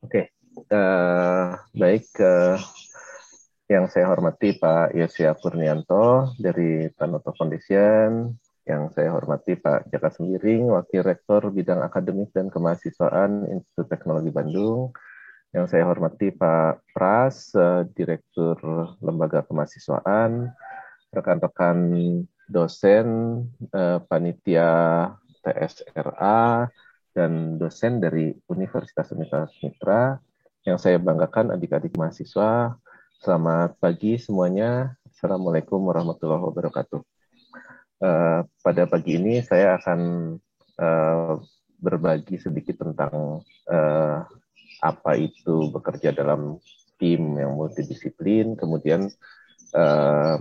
Oke, baik. Yang saya hormati Pak Yosya Purnianto dari Tanoto Foundation, yang saya hormati Pak Jaka Sembiring, Wakil Rektor Bidang Akademik dan Kemahasiswaan Institut Teknologi Bandung, yang saya hormati Pak Pras, Direktur Lembaga Kemahasiswaan, rekan-rekan dosen, panitia TSRA, dan dosen dari Universitas-Universitas Mitra. Yang saya banggakan adik-adik mahasiswa, selamat pagi semuanya. Assalamualaikum warahmatullahi wabarakatuh. Pada pagi ini saya akan berbagi sedikit tentang apa itu bekerja dalam tim yang multidisiplin, kemudian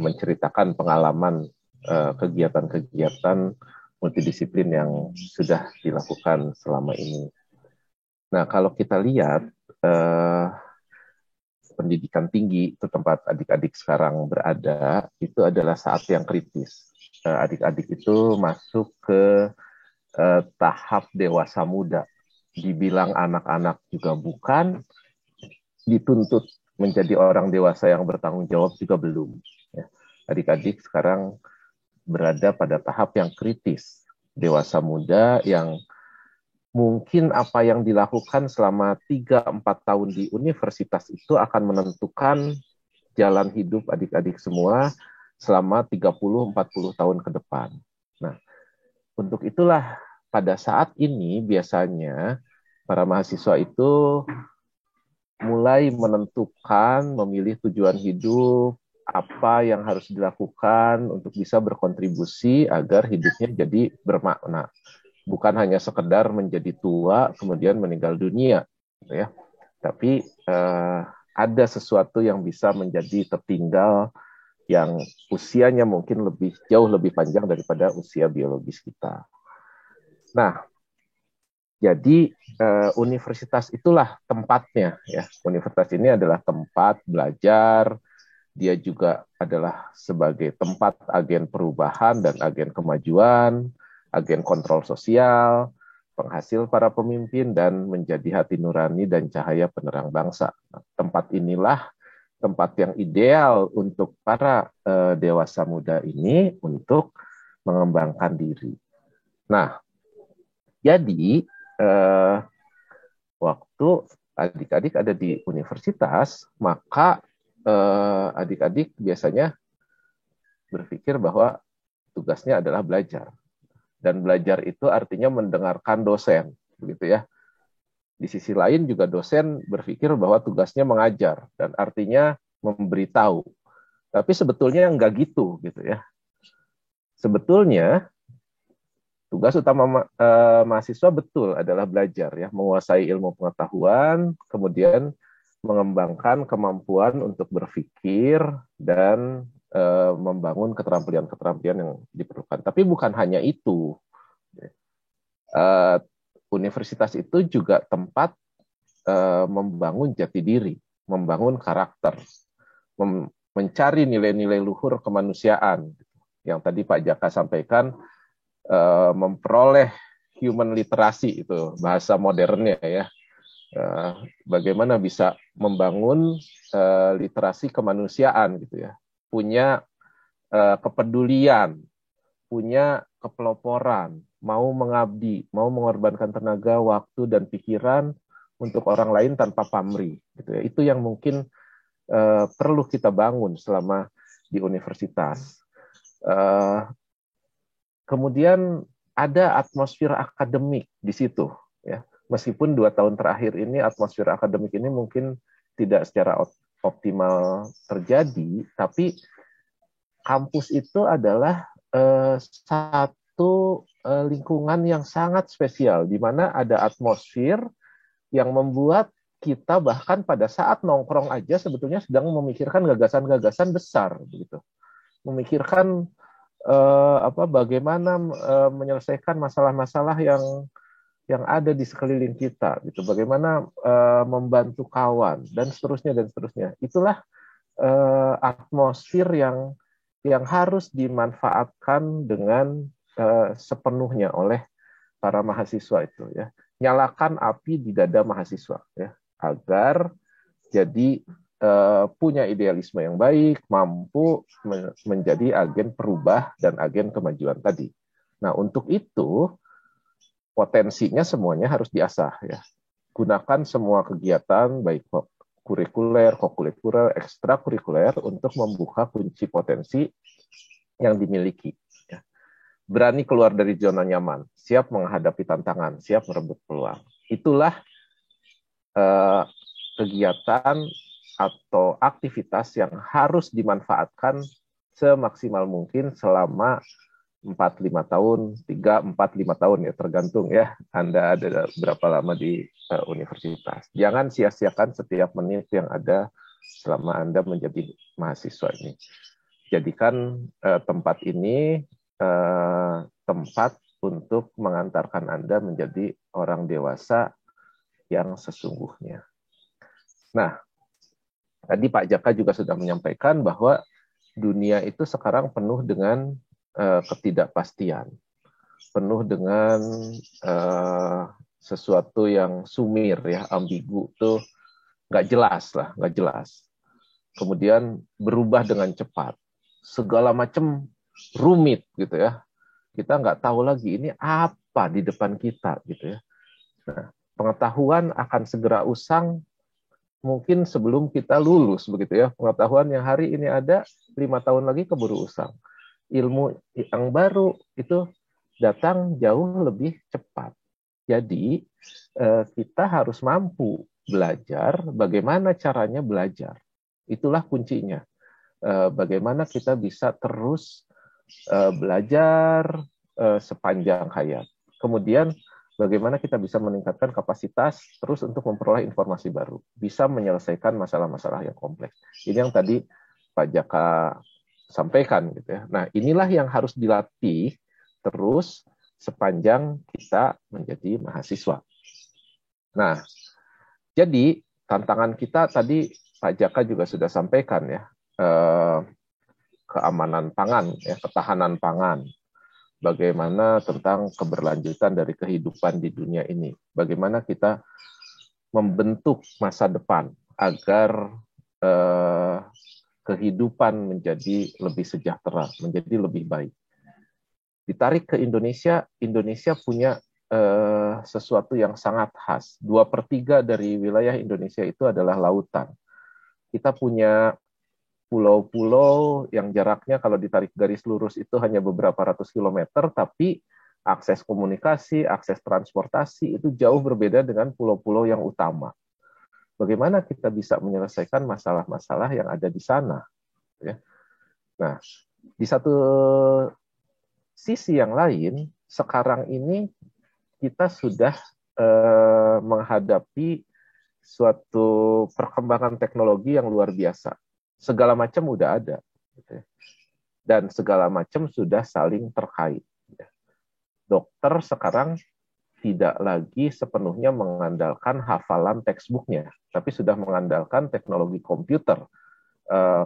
menceritakan pengalaman kegiatan-kegiatan multidisiplin yang sudah dilakukan selama ini. Nah, kalau kita lihat pendidikan tinggi, itu tempat adik-adik sekarang berada, itu adalah saat yang kritis. Adik-adik itu masuk ke tahap dewasa muda. Dibilang anak-anak juga bukan, dituntut menjadi orang dewasa yang bertanggung jawab juga belum. Ya. Adik-adik sekarang berada pada tahap yang kritis. Dewasa muda yang mungkin apa yang dilakukan selama 3-4 tahun di universitas itu akan menentukan jalan hidup adik-adik semua selama 30-40 tahun ke depan. Nah, untuk itulah pada saat ini biasanya para mahasiswa itu mulai menentukan, memilih tujuan hidup, apa yang harus dilakukan untuk bisa berkontribusi agar hidupnya jadi bermakna. Bukan hanya sekedar menjadi tua, kemudian meninggal dunia. Gitu ya. Tapi ada sesuatu yang bisa menjadi tertinggal yang usianya mungkin jauh lebih panjang daripada usia biologis kita. Nah, jadi universitas itulah tempatnya ya. Universitas ini adalah tempat belajar, dia juga adalah sebagai tempat agen perubahan dan agen kemajuan, agen kontrol sosial, penghasil para pemimpin dan menjadi hati nurani dan cahaya penerang bangsa. Nah, tempat inilah tempat yang ideal untuk para dewasa muda ini untuk mengembangkan diri. Nah, jadi waktu adik-adik ada di universitas, maka adik-adik biasanya berpikir bahwa tugasnya adalah belajar. Dan belajar itu artinya mendengarkan dosen, begitu ya. Di sisi lain juga dosen berpikir bahwa tugasnya mengajar dan artinya memberitahu. Tapi sebetulnya enggak gitu, gitu ya. Sebetulnya tugas utama mahasiswa betul adalah belajar ya, menguasai ilmu pengetahuan, kemudian mengembangkan kemampuan untuk berpikir dan membangun keterampilan-keterampilan yang diperlukan. Tapi bukan hanya itu. Universitas itu juga tempat membangun jati diri, membangun karakter, mencari nilai-nilai luhur kemanusiaan. Yang tadi Pak Jaka sampaikan, memperoleh human literasi, itu bahasa modernnya ya. Bagaimana bisa membangun literasi kemanusiaan gitu ya, punya kepedulian, punya kepeloporan, mau mengabdi, mau mengorbankan tenaga, waktu dan pikiran untuk orang lain tanpa pamrih gitu ya. Itu yang mungkin perlu kita bangun selama di universitas. Kemudian ada atmosfer akademik di situ ya. Meskipun 2 tahun terakhir ini atmosfer akademik ini mungkin tidak secara optimal terjadi, tapi kampus itu adalah satu lingkungan yang sangat spesial, di mana ada atmosfer yang membuat kita bahkan pada saat nongkrong aja sebetulnya sedang memikirkan gagasan-gagasan besar, begitu. Memikirkan bagaimana menyelesaikan masalah-masalah yang ada di sekeliling kita, gitu. Bagaimana membantu kawan dan seterusnya dan seterusnya. Itulah atmosfer yang harus dimanfaatkan dengan sepenuhnya oleh para mahasiswa itu ya. Nyalakan api di dada mahasiswa ya. agar jadi punya idealisme yang baik, mampu menjadi agen perubah dan agen kemajuan tadi. Nah, untuk itu potensinya semuanya harus diasah ya. Gunakan semua kegiatan baik kurikuler, kokurikuler, ekstrakurikuler untuk membuka kunci potensi yang dimiliki. Ya. Berani keluar dari zona nyaman, siap menghadapi tantangan, siap merebut peluang. Itulah kegiatan atau aktivitas yang harus dimanfaatkan semaksimal mungkin selama 4-5 tahun, 3-4-5 tahun ya, tergantung ya Anda ada berapa lama di universitas. Jangan sia-siakan setiap menit yang ada selama Anda menjadi mahasiswa ini. Jadikan tempat ini tempat untuk mengantarkan Anda menjadi orang dewasa yang sesungguhnya. Nah, tadi Pak Jaka juga sudah menyampaikan bahwa dunia itu sekarang penuh dengan ketidakpastian, penuh dengan sesuatu yang sumir ya, ambigu tuh nggak jelas lah, nggak jelas. Kemudian berubah dengan cepat, segala macam rumit gitu ya. Kita nggak tahu lagi ini apa di depan kita gitu ya. Nah, pengetahuan akan segera usang mungkin sebelum kita lulus begitu ya. Pengetahuan yang hari ini ada 5 tahun lagi keburu usang. Ilmu yang baru itu datang jauh lebih cepat. Jadi kita harus mampu belajar bagaimana caranya belajar. Itulah kuncinya. Bagaimana kita bisa terus belajar sepanjang hayat. Kemudian bagaimana kita bisa meningkatkan kapasitas terus untuk memperoleh informasi baru, bisa menyelesaikan masalah-masalah yang kompleks. Ini yang tadi Pak Jaka sampaikan gitu ya. Nah, inilah yang harus dilatih terus sepanjang kita menjadi mahasiswa. Nah, jadi tantangan kita tadi Pak Jaka juga sudah sampaikan ya, keamanan pangan, ya, ketahanan pangan. Bagaimana tentang keberlanjutan dari kehidupan di dunia ini. Bagaimana kita membentuk masa depan agar kehidupan menjadi lebih sejahtera, menjadi lebih baik. Ditarik ke Indonesia, Indonesia punya sesuatu yang sangat khas. 2/3 dari wilayah Indonesia itu adalah lautan. Kita punya pulau-pulau yang jaraknya kalau ditarik garis lurus itu hanya beberapa ratus kilometer, tapi akses komunikasi, akses transportasi itu jauh berbeda dengan pulau-pulau yang utama. Bagaimana kita bisa menyelesaikan masalah-masalah yang ada di sana? Ya. Nah, di satu sisi yang lain, sekarang ini kita sudah menghadapi suatu perkembangan teknologi yang luar biasa. Segala macam udah ada. Dan segala macam sudah saling terkait. Dokter sekarang tidak lagi sepenuhnya mengandalkan hafalan textbooknya, tapi sudah mengandalkan teknologi komputer,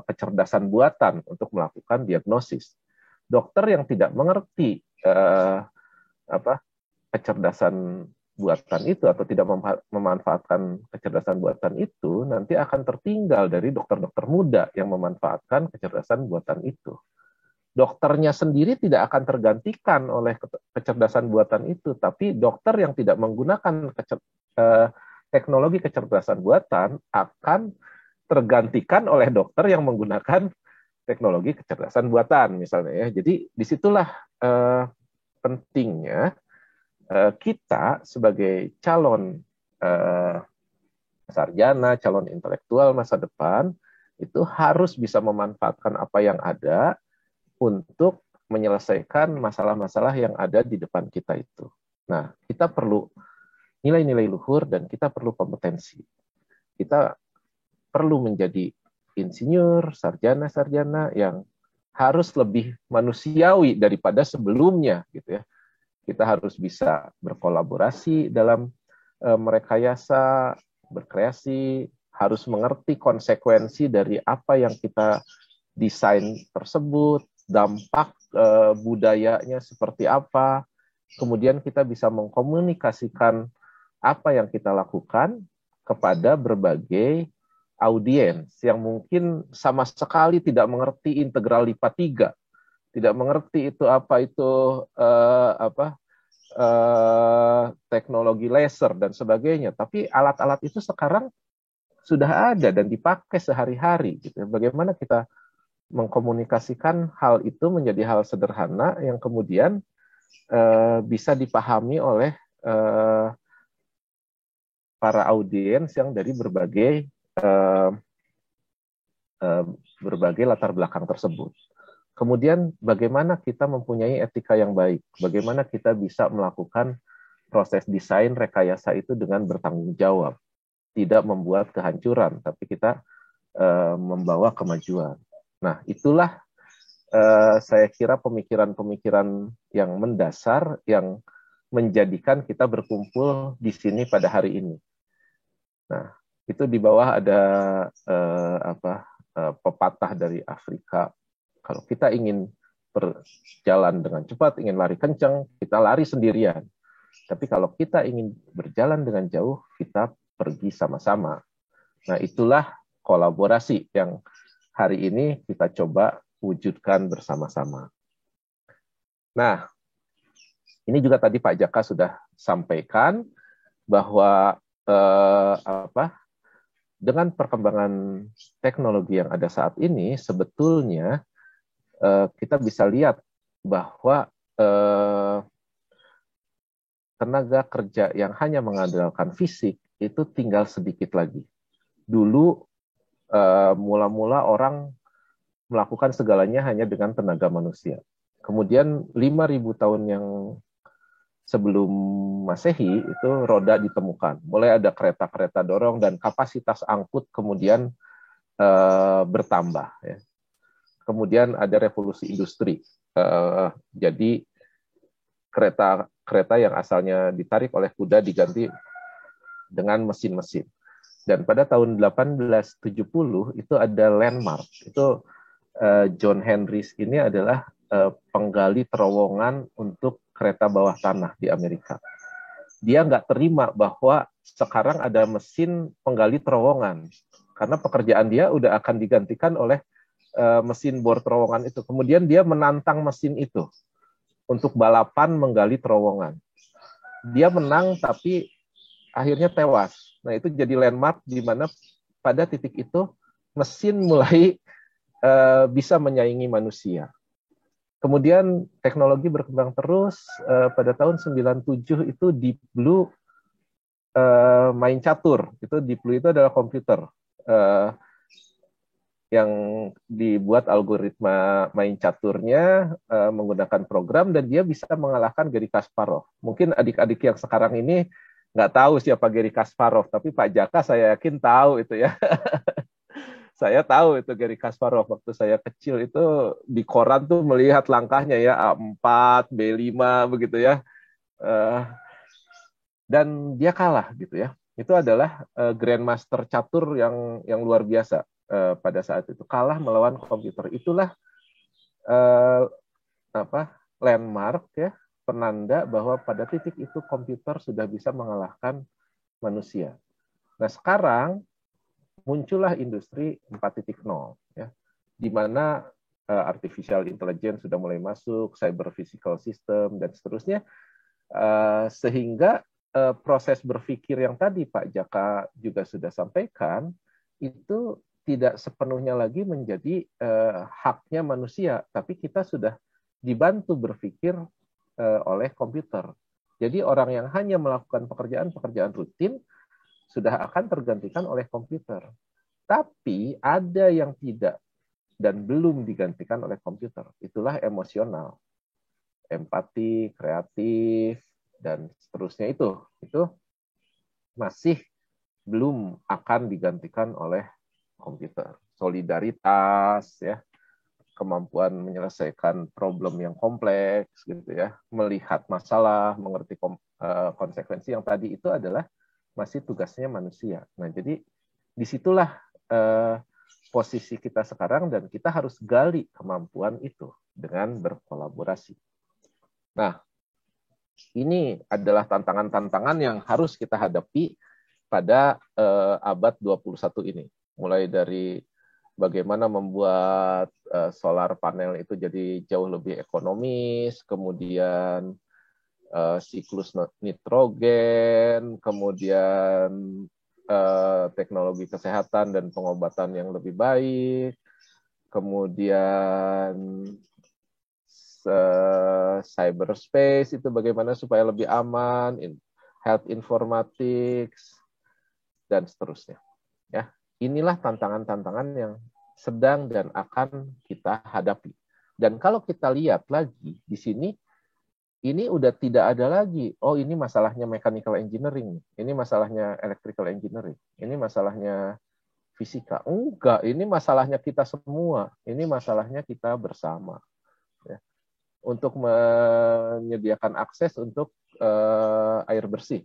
kecerdasan buatan untuk melakukan diagnosis. Dokter yang tidak mengerti kecerdasan buatan itu atau tidak memanfaatkan kecerdasan buatan itu, nanti akan tertinggal dari dokter-dokter muda yang memanfaatkan kecerdasan buatan itu. Dokternya sendiri tidak akan tergantikan oleh kecerdasan buatan itu, tapi dokter yang tidak menggunakan teknologi kecerdasan buatan akan tergantikan oleh dokter yang menggunakan teknologi kecerdasan buatan, misalnya ya. Jadi disitulah pentingnya kita sebagai calon sarjana, calon intelektual masa depan itu harus bisa memanfaatkan apa yang ada untuk menyelesaikan masalah-masalah yang ada di depan kita itu. Nah, kita perlu nilai-nilai luhur dan kita perlu kompetensi. Kita perlu menjadi insinyur, sarjana-sarjana yang harus lebih manusiawi daripada sebelumnya, gitu ya. Kita harus bisa berkolaborasi dalam merekayasa, berkreasi, harus mengerti konsekuensi dari apa yang kita desain tersebut, dampak budayanya seperti apa, kemudian kita bisa mengkomunikasikan apa yang kita lakukan kepada berbagai audiens yang mungkin sama sekali tidak mengerti integral lipat 3, tidak mengerti itu apa itu teknologi laser dan sebagainya. Tapi alat-alat itu sekarang sudah ada dan dipakai sehari-hari. Gitu. Bagaimana kita mengkomunikasikan hal itu menjadi hal sederhana yang kemudian bisa dipahami oleh para audiens yang dari berbagai latar belakang tersebut. Kemudian bagaimana kita mempunyai etika yang baik, bagaimana kita bisa melakukan proses desain rekayasa itu dengan bertanggung jawab, tidak membuat kehancuran, tapi kita membawa kemajuan. Nah, itulah saya kira pemikiran-pemikiran yang mendasar yang menjadikan kita berkumpul di sini pada hari ini. Nah, itu di bawah ada pepatah dari Afrika. Kalau kita ingin berjalan dengan cepat, ingin lari kencang, kita lari sendirian. Tapi kalau kita ingin berjalan dengan jauh, kita pergi sama-sama. Nah, itulah kolaborasi yang hari ini kita coba wujudkan bersama-sama. Nah, ini juga tadi Pak Jaka sudah sampaikan bahwa dengan perkembangan teknologi yang ada saat ini, sebetulnya kita bisa lihat bahwa tenaga kerja yang hanya mengandalkan fisik itu tinggal sedikit lagi. Dulu mula-mula orang melakukan segalanya hanya dengan tenaga manusia. Kemudian 5.000 tahun yang sebelum Masehi itu roda ditemukan. Mulai ada kereta-kereta dorong dan kapasitas angkut kemudian bertambah. Ya. Kemudian ada revolusi industri. Jadi kereta yang asalnya ditarik oleh kuda diganti dengan mesin-mesin. Dan pada tahun 1870 itu ada landmark. Itu John Henry ini adalah penggali terowongan untuk kereta bawah tanah di Amerika. Dia nggak terima bahwa sekarang ada mesin penggali terowongan. Karena pekerjaan dia udah akan digantikan oleh mesin bor terowongan itu. Kemudian dia menantang mesin itu untuk balapan menggali terowongan. Dia menang tapi akhirnya tewas. Nah, itu jadi landmark di mana pada titik itu mesin mulai bisa menyaingi manusia. Kemudian teknologi berkembang terus. Pada tahun 97 itu Deep Blue main catur. Itu Deep Blue itu adalah komputer yang dibuat algoritma main caturnya menggunakan program dan dia bisa mengalahkan Garry Kasparov. Mungkin adik-adik yang sekarang ini nggak tahu siapa Garry Kasparov, tapi Pak Jaka saya yakin tahu itu ya. Saya tahu itu Garry Kasparov. Waktu saya kecil itu di koran tuh melihat langkahnya ya, A4, B5 begitu ya. Dan dia kalah gitu ya. Itu adalah Grandmaster catur yang luar biasa. Pada saat itu kalah melawan komputer. Itulah landmark ya, penanda bahwa pada titik itu komputer sudah bisa mengalahkan manusia. Nah, sekarang muncullah industri 4.0 ya, di mana artificial intelligence sudah mulai masuk, cyber physical system dan seterusnya, sehingga proses berpikir yang tadi Pak Jaka juga sudah sampaikan itu tidak sepenuhnya lagi menjadi haknya manusia, tapi kita sudah dibantu berpikir oleh komputer. Jadi orang yang hanya melakukan pekerjaan rutin sudah akan tergantikan oleh komputer. Tapi ada yang tidak dan belum digantikan oleh komputer. Itulah emosional, empati, kreatif, dan seterusnya itu masih belum akan digantikan oleh komputer. Solidaritas, ya, kemampuan menyelesaikan problem yang kompleks, gitu ya, melihat masalah, mengerti konsekuensi yang tadi itu adalah masih tugasnya manusia. Nah, jadi disitulah posisi kita sekarang dan kita harus gali kemampuan itu dengan berkolaborasi. Nah, ini adalah tantangan-tantangan yang harus kita hadapi pada abad 21 ini. Mulai dari bagaimana membuat solar panel itu jadi jauh lebih ekonomis, kemudian siklus nitrogen, kemudian teknologi kesehatan dan pengobatan yang lebih baik, kemudian cyberspace itu bagaimana supaya lebih aman, health informatics, dan seterusnya. Ya, inilah tantangan-tantangan yang sedang dan akan kita hadapi. Dan kalau kita lihat lagi di sini, ini udah tidak ada lagi. Oh, ini masalahnya mechanical engineering, ini masalahnya electrical engineering, ini masalahnya fisika. Enggak, ini masalahnya kita semua. Ini masalahnya kita bersama. Ya. Untuk menyediakan akses untuk air bersih.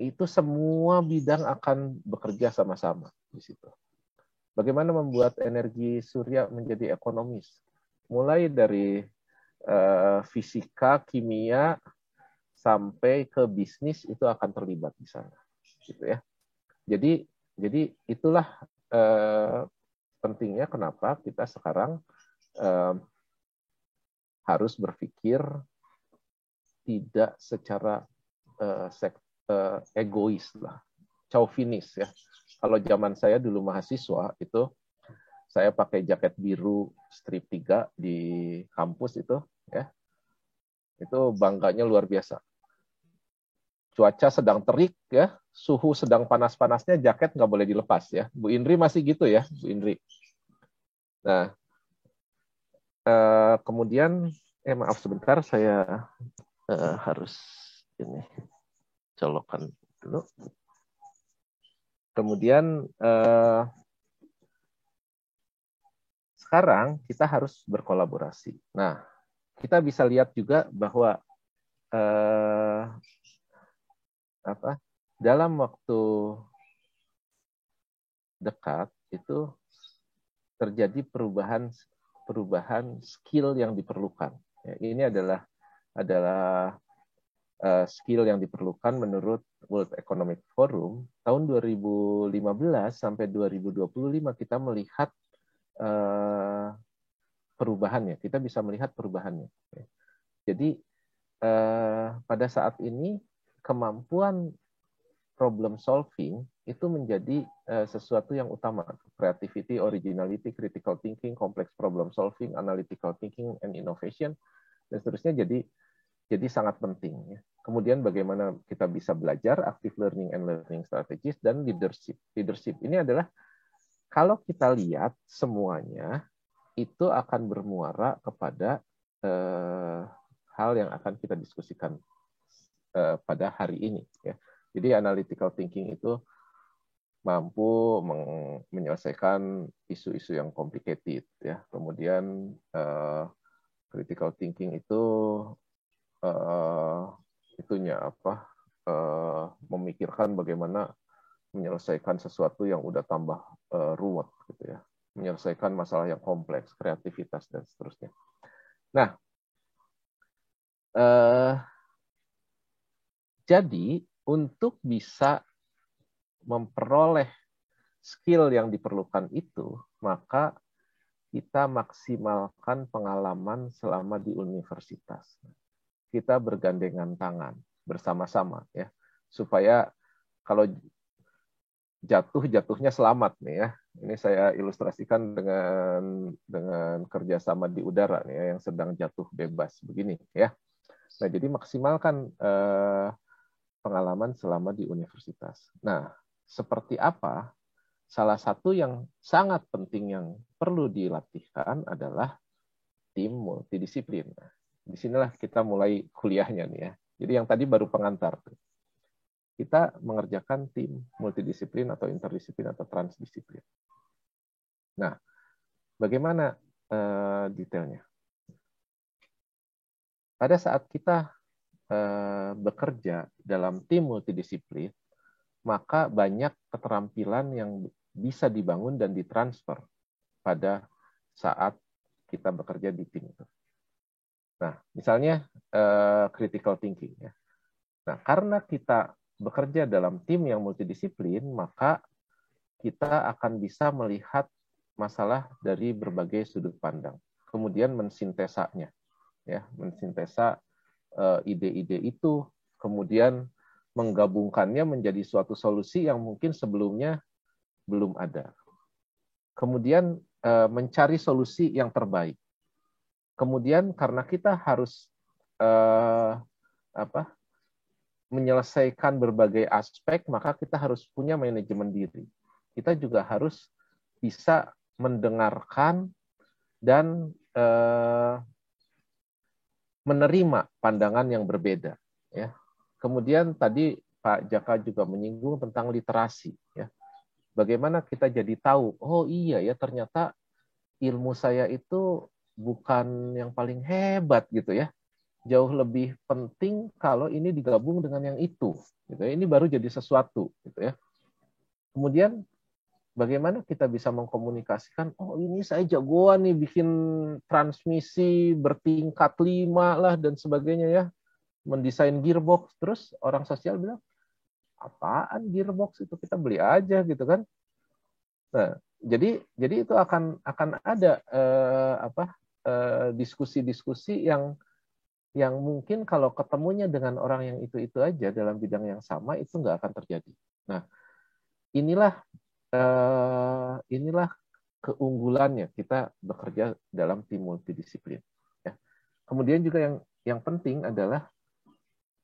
Itu semua bidang akan bekerja sama-sama di situ. Bagaimana membuat energi surya menjadi ekonomis? Mulai dari fisika, kimia, sampai ke bisnis itu akan terlibat di sana. Gitu ya. Jadi itulah pentingnya kenapa kita sekarang harus berpikir tidak secara egois lah, chauvinis ya. Kalau zaman saya dulu mahasiswa itu saya pakai jaket biru strip 3 di kampus itu ya. Itu bangganya luar biasa. Cuaca sedang terik ya, suhu sedang panas-panasnya, jaket nggak boleh dilepas ya. Bu Indri masih gitu ya, Bu Indri. Nah, kemudian maaf sebentar, saya harus ini colokan dulu. Kemudian sekarang kita harus berkolaborasi. Nah, kita bisa lihat juga bahwa dalam waktu dekat itu terjadi perubahan skill yang diperlukan. Ya, ini adalah skill yang diperlukan menurut World Economic Forum tahun 2015 sampai 2025 kita melihat perubahannya. Kita bisa melihat perubahannya. Jadi pada saat ini kemampuan problem solving itu menjadi sesuatu yang utama. Creativity, originality, critical thinking, complex problem solving, analytical thinking, and innovation, dan seterusnya jadi sangat penting. Kemudian bagaimana kita bisa belajar, active learning and learning strategies, dan leadership. Leadership ini adalah kalau kita lihat semuanya itu akan bermuara kepada hal yang akan kita diskusikan pada hari ini. Ya. Jadi analytical thinking itu mampu menyelesaikan isu-isu yang complicated. Ya. Kemudian critical thinking itu memikirkan bagaimana menyelesaikan sesuatu yang udah tambah ruwet, gitu ya. Menyelesaikan masalah yang kompleks, kreativitas dan seterusnya. Nah, jadi untuk bisa memperoleh skill yang diperlukan itu, maka kita maksimalkan pengalaman selama di universitas. Kita bergandengan tangan bersama-sama ya, supaya kalau jatuhnya selamat nih ya. Ini saya ilustrasikan dengan kerjasama di udara nih ya, yang sedang jatuh bebas begini ya. Nah, jadi maksimalkan pengalaman selama di universitas. Nah, seperti apa? Salah satu yang sangat penting yang perlu dilatihkan adalah tim multidisiplin. Nah, disinilah kita mulai kuliahnya nih ya. Jadi yang tadi baru pengantar. Kita mengerjakan tim multidisiplin atau interdisiplin atau transdisiplin. Nah, bagaimana detailnya? Pada saat kita bekerja dalam tim multidisiplin, maka banyak keterampilan yang bisa dibangun dan ditransfer pada saat kita bekerja di tim itu. Nah, misalnya critical thinking. Ya. Nah, karena kita bekerja dalam tim yang multidisiplin, maka kita akan bisa melihat masalah dari berbagai sudut pandang. Kemudian mensintesanya, ya, mensintesa ide-ide itu, kemudian menggabungkannya menjadi suatu solusi yang mungkin sebelumnya belum ada. Kemudian mencari solusi yang terbaik. Kemudian karena kita harus menyelesaikan berbagai aspek, maka kita harus punya manajemen diri. Kita juga harus bisa mendengarkan dan menerima pandangan yang berbeda. Ya. Kemudian tadi Pak Jaka juga menyinggung tentang literasi. Ya. Bagaimana kita jadi tahu, oh iya ya ternyata ilmu saya itu bukan yang paling hebat gitu ya. Jauh lebih penting kalau ini digabung dengan yang itu. Gitu ya. Ini baru jadi sesuatu. Gitu ya. Kemudian bagaimana kita bisa mengkomunikasikan, oh ini saya jagoan nih bikin transmisi bertingkat 5 lah dan sebagainya ya. Mendesain gearbox. Terus orang sosial bilang, apaan gearbox itu, kita beli aja gitu kan. Nah, jadi itu akan ada diskusi-diskusi yang mungkin kalau ketemunya dengan orang yang itu aja dalam bidang yang sama itu nggak akan terjadi. Nah, inilah keunggulannya kita bekerja dalam tim multidisiplin. Ya. Kemudian juga yang penting adalah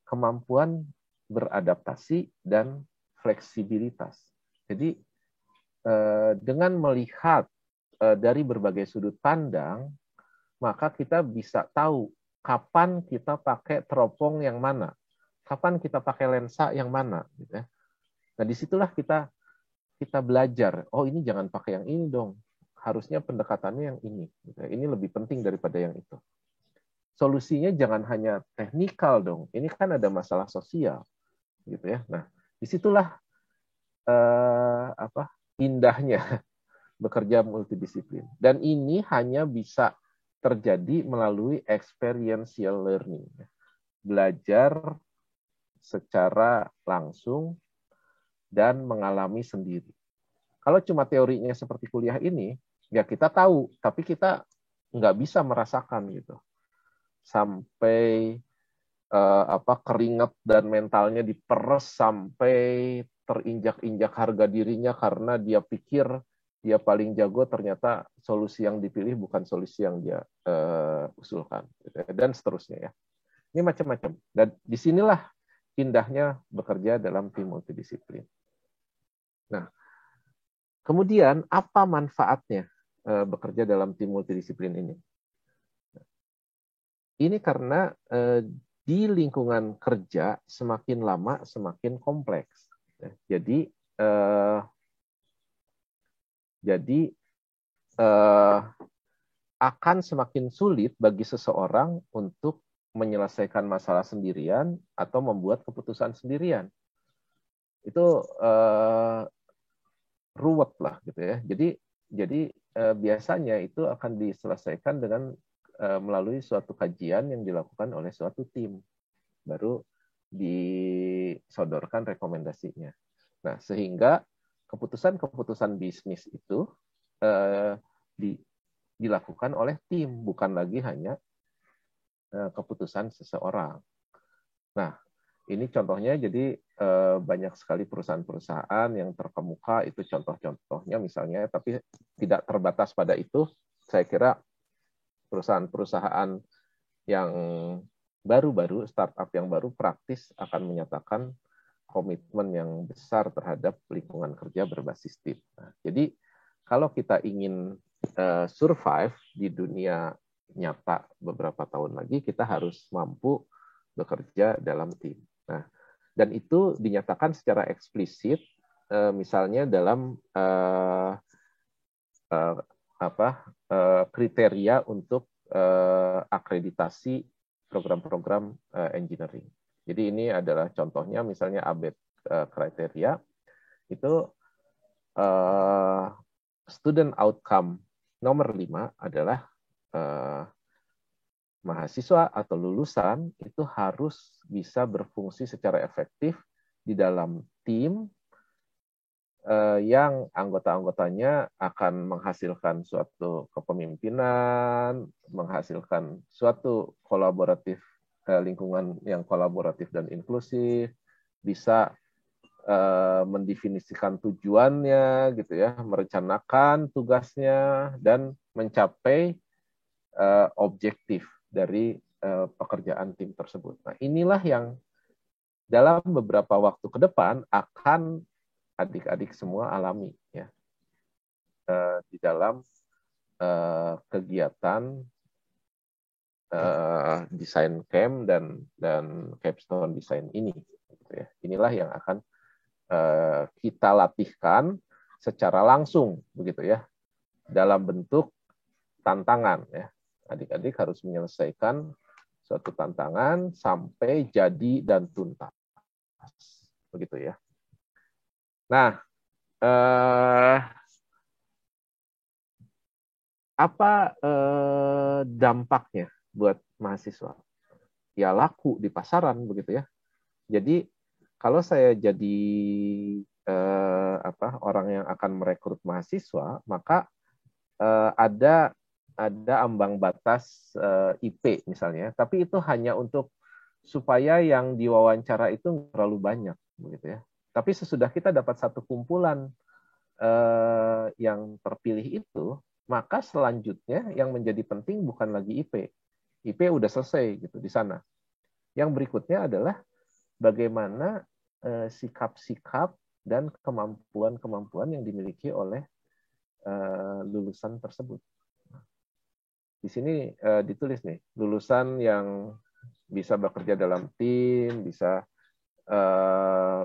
kemampuan beradaptasi dan fleksibilitas. Jadi dengan melihat dari berbagai sudut pandang, maka kita bisa tahu kapan kita pakai teropong yang mana, kapan kita pakai lensa yang mana. Gitu ya. Nah, disitulah kita belajar, oh ini jangan pakai yang ini dong, harusnya pendekatannya yang ini. Gitu ya. Ini lebih penting daripada yang itu. Solusinya jangan hanya teknikal dong, ini kan ada masalah sosial. Gitu ya. Nah, disitulah indahnya bekerja multidisiplin. Dan ini hanya bisa terjadi melalui experiential learning. Belajar secara langsung dan mengalami sendiri. Kalau cuma teorinya seperti kuliah ini, ya kita tahu, tapi kita nggak bisa merasakan gitu. Sampai keringat dan mentalnya diperes sampai terinjak-injak harga dirinya karena dia pikir dia paling jago, ternyata solusi yang dipilih bukan solusi yang dia usulkan, dan seterusnya ya. Ini macam-macam. Dan disinilah indahnya bekerja dalam tim multidisiplin. Nah, kemudian apa manfaatnya bekerja dalam tim multidisiplin ini? Ini karena di lingkungan kerja semakin lama semakin kompleks. Jadi akan semakin sulit bagi seseorang untuk menyelesaikan masalah sendirian atau membuat keputusan sendirian. Itu ruwet lah gitu ya. Jadi biasanya itu akan diselesaikan dengan melalui suatu kajian yang dilakukan oleh suatu tim, baru disodorkan rekomendasinya. Nah, sehingga keputusan-keputusan bisnis itu dilakukan oleh tim, bukan lagi hanya keputusan seseorang. Nah, ini contohnya, jadi banyak sekali perusahaan-perusahaan yang terkemuka, itu contoh-contohnya misalnya, tapi tidak terbatas pada itu. Saya kira perusahaan-perusahaan yang baru-baru, startup yang baru praktis akan menyatakan komitmen yang besar terhadap lingkungan kerja berbasis tim. Nah, jadi kalau kita ingin survive di dunia nyata beberapa tahun lagi, kita harus mampu bekerja dalam tim. Nah, dan itu dinyatakan secara eksplisit, misalnya dalam kriteria untuk akreditasi program-program engineering. Jadi ini adalah contohnya, misalnya ABET kriteria itu student outcome nomor 5 adalah mahasiswa atau lulusan itu harus bisa berfungsi secara efektif di dalam tim yang anggota-anggotanya akan menghasilkan suatu kepemimpinan, menghasilkan suatu kolaboratif, lingkungan yang kolaboratif dan inklusif, bisa mendefinisikan tujuannya, gitu ya, merencanakan tugasnya dan mencapai objektif dari pekerjaan tim tersebut. Nah, inilah yang dalam beberapa waktu ke depan akan adik-adik semua alami ya di dalam kegiatan desain camp dan capstone desain ini. Gitu ya. Inilah yang akan kita latihkan secara langsung begitu ya dalam bentuk tantangan ya. Adik-adik harus menyelesaikan suatu tantangan sampai jadi dan tuntas. Begitu ya. Nah, apa dampaknya buat mahasiswa? Ya laku di pasaran begitu ya. Jadi kalau saya jadi orang yang akan merekrut mahasiswa, maka ada ambang batas IP misalnya, tapi itu hanya untuk supaya yang diwawancara itu terlalu banyak begitu ya. Tapi sesudah kita dapat satu kumpulan yang terpilih itu, maka selanjutnya yang menjadi penting bukan lagi IP. IP udah selesai gitu di sana. Yang berikutnya adalah bagaimana sikap-sikap dan kemampuan-kemampuan yang dimiliki oleh lulusan tersebut. Di sini ditulis nih, lulusan yang bisa bekerja dalam tim, bisa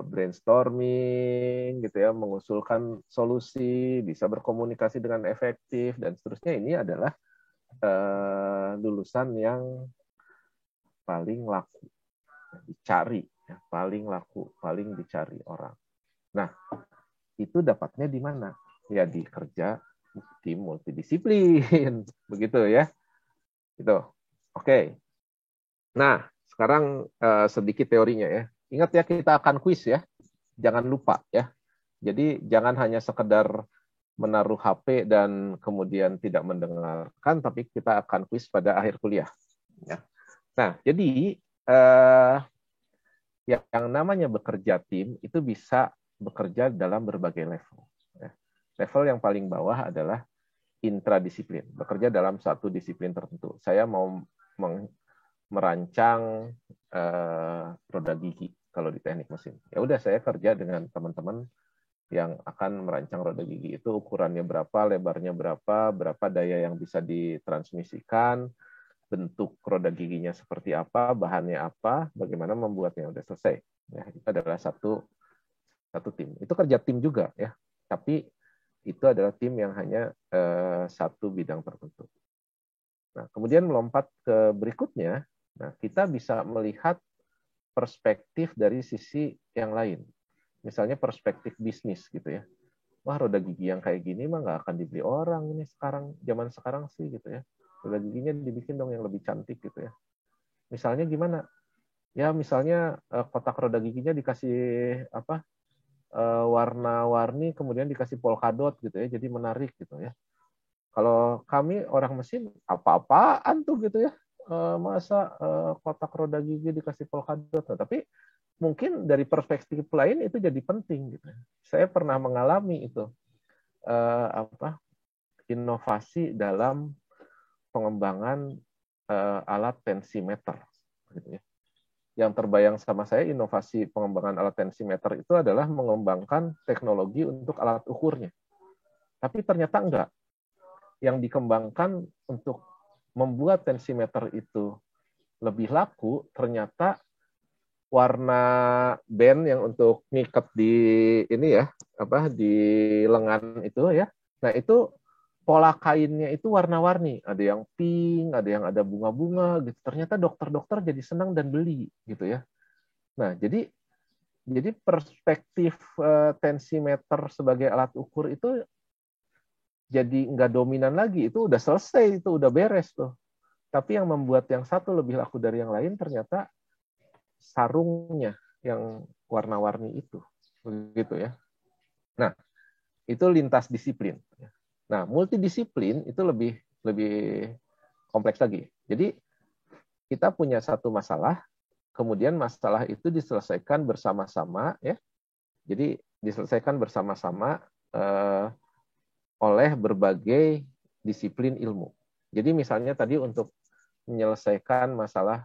brainstorming gitu ya, mengusulkan solusi, bisa berkomunikasi dengan efektif dan seterusnya. Ini adalah lulusan yang paling laku dicari ya, paling laku, paling dicari orang. Nah, itu dapatnya di mana? Ya di kerja tim multidisiplin begitu ya. Gitu. Oke. Nah, sekarang sedikit teorinya ya. Ingat ya, kita akan kuis ya. Jangan lupa ya. Jadi jangan hanya sekedar menaruh HP dan kemudian tidak mendengarkan, tapi kita akan kuis pada akhir kuliah. Ya. Nah, jadi yang namanya bekerja tim itu bisa bekerja dalam berbagai level. Ya. Level yang paling bawah adalah intradisiplin, bekerja dalam satu disiplin tertentu. Saya mau merancang roda gigi kalau di teknik mesin. Ya udah, saya kerja dengan teman-teman yang akan merancang roda gigi itu, ukurannya berapa, lebarnya berapa, berapa daya yang bisa ditransmisikan, bentuk roda giginya seperti apa, bahannya apa, bagaimana membuatnya. Udah selesai. Ya, itu adalah satu tim. Itu kerja tim juga ya. Tapi itu adalah tim yang hanya satu bidang tertentu. Nah, kemudian melompat ke berikutnya, nah, kita bisa melihat perspektif dari sisi yang lain. Misalnya perspektif bisnis gitu ya. Wah, roda gigi yang kayak gini mah nggak akan dibeli orang ini sekarang, zaman sekarang sih gitu ya. Roda giginya dibikin dong yang lebih cantik gitu ya. Misalnya gimana? Ya misalnya kotak roda giginya dikasih apa? Warna-warni, kemudian dikasih polkadot gitu ya, jadi menarik gitu ya. Kalau kami orang mesin, apa-apaan tuh gitu ya. Masa kotak roda gigi dikasih polkadot. Nah, tapi mungkin dari perspektif lain itu jadi penting gitu. Saya pernah mengalami itu inovasi dalam pengembangan alat tensimeter gitu ya. Yang terbayang sama saya, inovasi pengembangan alat tensimeter itu adalah mengembangkan teknologi untuk alat ukurnya. Tapi ternyata enggak. Yang dikembangkan untuk membuat tensimeter itu lebih laku, ternyata warna band yang untuk ngikat di ini ya, di lengan itu ya. Nah, itu pola kainnya itu warna-warni, ada yang pink, ada yang ada bunga-bunga gitu. Ternyata dokter-dokter jadi senang dan beli gitu ya. Nah, jadi perspektif tensimeter sebagai alat ukur itu jadi nggak dominan lagi, itu udah selesai, itu udah beres tuh. Tapi yang membuat yang satu lebih laku dari yang lain ternyata sarungnya yang warna-warni itu, begitu ya. Nah, itu lintas disiplin. Nah, multidisiplin itu lebih kompleks lagi. Jadi kita punya satu masalah, kemudian masalah itu diselesaikan bersama-sama, ya. Jadi diselesaikan bersama-sama oleh berbagai disiplin ilmu. Jadi misalnya tadi untuk menyelesaikan masalah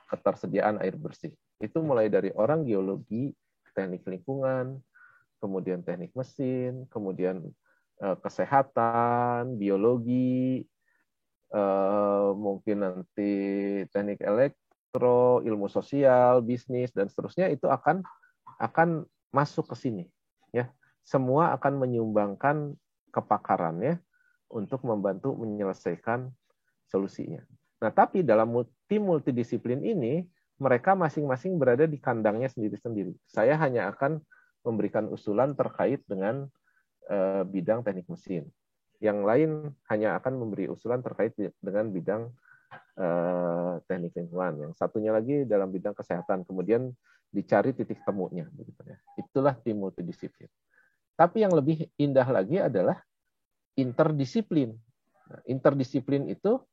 ketersediaan air bersih, itu mulai dari orang geologi, teknik lingkungan, kemudian teknik mesin, kemudian kesehatan, biologi, mungkin nanti teknik elektro, ilmu sosial, bisnis, dan seterusnya itu akan masuk ke sini. Ya, semua akan menyumbangkan kepakarannya untuk membantu menyelesaikan solusinya. Nah, tapi dalam tim multidisiplin ini, mereka masing-masing berada di kandangnya sendiri-sendiri. Saya hanya akan memberikan usulan terkait dengan bidang teknik mesin. Yang lain hanya akan memberi usulan terkait dengan bidang teknik lingkungan. Yang satunya lagi dalam bidang kesehatan. Kemudian dicari titik temunya. Itulah tim multidisiplin. Tapi yang lebih indah lagi adalah interdisiplin. Nah, interdisiplin itu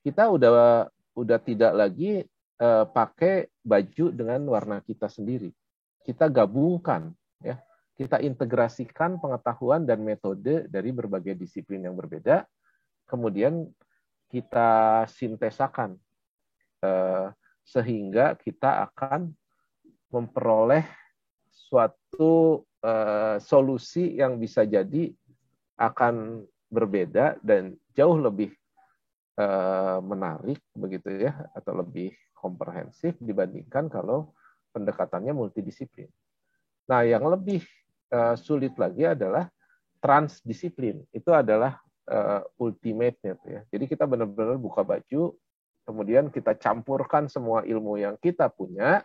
kita udah tidak lagi pakai baju dengan warna kita sendiri. Kita gabungkan, ya. Kita integrasikan pengetahuan dan metode dari berbagai disiplin yang berbeda, kemudian kita sintesakan sehingga kita akan memperoleh suatu solusi yang bisa jadi akan berbeda dan jauh lebih menarik begitu ya, atau lebih komprehensif dibandingkan kalau pendekatannya multidisiplin. Nah, yang lebih sulit lagi adalah transdisiplin. Itu adalah ultimate-nya ya. Jadi kita benar-benar buka baju, kemudian kita campurkan semua ilmu yang kita punya,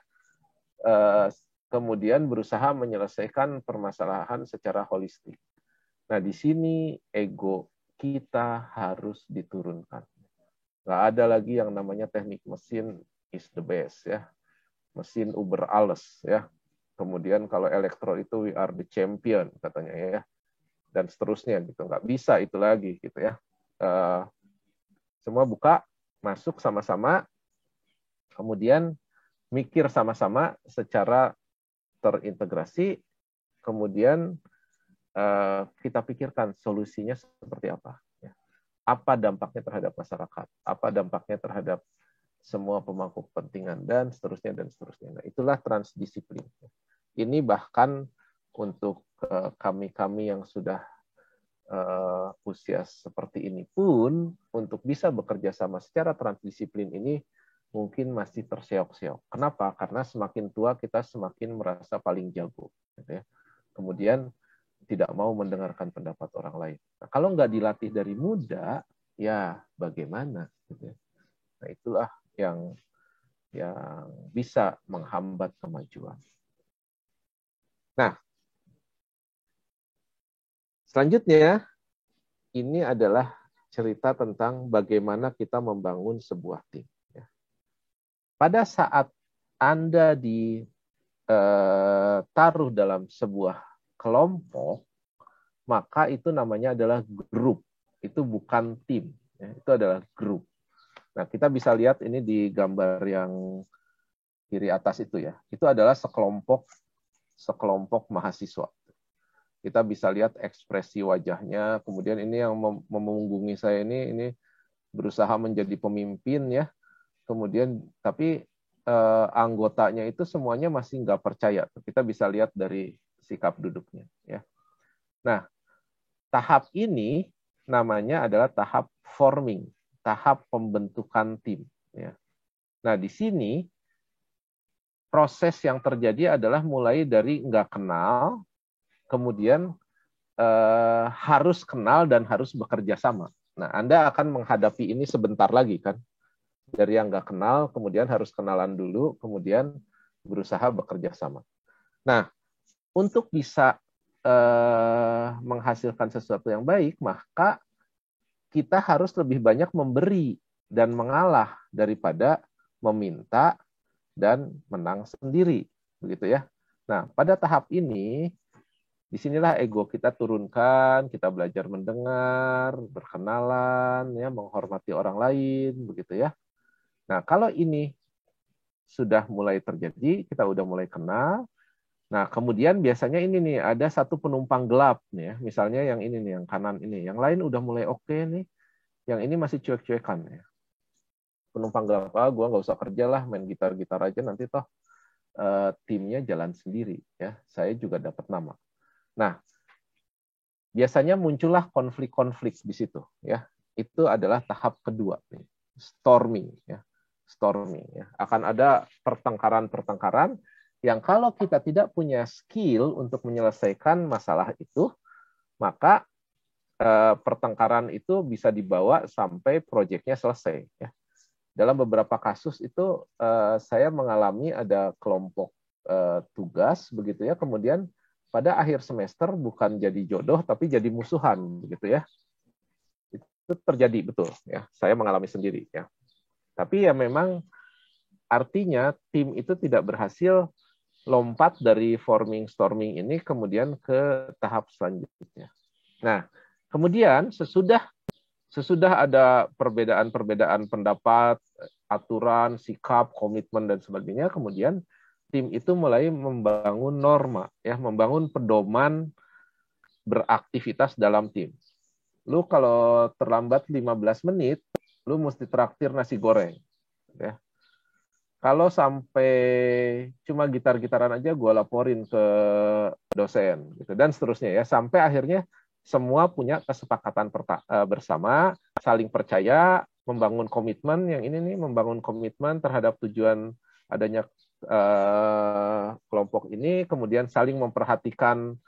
kemudian berusaha menyelesaikan permasalahan secara holistik. Nah, di sini ego kita harus diturunkan. Nggak ada lagi yang namanya teknik mesin is the best ya. Mesin uber alles ya. Kemudian kalau elektro itu we are the champion katanya ya. Dan seterusnya gitu. Nggak bisa itu lagi gitu ya. Semua buka, masuk sama-sama, kemudian mikir sama-sama secara terintegrasi, kemudian kita pikirkan solusinya seperti apa. Apa dampaknya terhadap masyarakat, apa dampaknya terhadap semua pemangku kepentingan, dan seterusnya, dan seterusnya. Nah, itulah transdisiplin. Ini bahkan untuk kami-kami yang sudah usia seperti ini pun, untuk bisa bekerja sama secara transdisiplin ini, mungkin masih terseok-seok. Kenapa? Karena semakin tua kita semakin merasa paling jago. Gitu ya. Kemudian tidak mau mendengarkan pendapat orang lain. Nah, kalau nggak dilatih dari muda, ya bagaimana? Gitu ya. Nah, itulah yang bisa menghambat kemajuan. Nah, selanjutnya, ini adalah cerita tentang bagaimana kita membangun sebuah tim. Pada saat Anda ditaruh dalam sebuah kelompok, maka itu namanya adalah grup. Itu bukan tim. Itu adalah grup. Nah, kita bisa lihat ini di gambar yang kiri atas itu ya. Itu adalah sekelompok mahasiswa. Kita bisa lihat ekspresi wajahnya. Kemudian ini yang memunggungi saya ini berusaha menjadi pemimpin ya. Kemudian tapi anggotanya itu semuanya masih nggak percaya. Kita bisa lihat dari sikap duduknya ya. Nah, tahap ini namanya adalah tahap forming, tahap pembentukan tim. Ya. Nah, di sini proses yang terjadi adalah mulai dari nggak kenal, kemudian harus kenal dan harus bekerja sama. Nah, Anda akan menghadapi ini sebentar lagi kan. Dari yang nggak kenal, kemudian harus kenalan dulu, kemudian berusaha bekerja sama. Nah, untuk bisa menghasilkan sesuatu yang baik, maka kita harus lebih banyak memberi dan mengalah daripada meminta dan menang sendiri, begitu ya. Nah, pada tahap ini disinilah ego kita turunkan, kita belajar mendengar, berkenalan, ya, menghormati orang lain, begitu ya. Nah, kalau ini sudah mulai terjadi, kita udah mulai kenal. Nah, kemudian biasanya ini nih, ada satu penumpang gelap nih ya. Misalnya yang ini nih, yang kanan ini. Yang lain udah mulai oke nih. Yang ini masih cuek-cuekan ya. Penumpang gelap, gue nggak usah kerja lah, main gitar-gitar aja nanti toh timnya jalan sendiri ya. Saya juga dapat nama. Nah, biasanya muncullah konflik-konflik di situ ya. Itu adalah tahap kedua nih. Storming ya. Storming ya. Akan ada pertengkaran-pertengkaran yang kalau kita tidak punya skill untuk menyelesaikan masalah itu, maka pertengkaran itu bisa dibawa sampai proyeknya selesai ya. Dalam beberapa kasus itu saya mengalami ada kelompok tugas begitu ya, kemudian pada akhir semester bukan jadi jodoh tapi jadi musuhan begitu ya. Itu terjadi betul ya. Saya mengalami sendiri ya. Tapi ya memang artinya tim itu tidak berhasil lompat dari forming storming ini kemudian ke tahap selanjutnya. Nah, kemudian sesudah ada perbedaan-perbedaan pendapat, aturan, sikap, komitmen dan sebagainya, kemudian tim itu mulai membangun norma, ya, membangun pedoman beraktivitas dalam tim. Lu kalau terlambat 15 menit, lu mesti traktir nasi goreng, ya. Kalau sampai cuma gitar-gitaran aja gue laporin ke dosen gitu dan seterusnya ya, sampai akhirnya semua punya kesepakatan bersama, saling percaya, membangun komitmen. Yang ini nih, membangun komitmen terhadap tujuan adanya kelompok ini, kemudian saling memperhatikan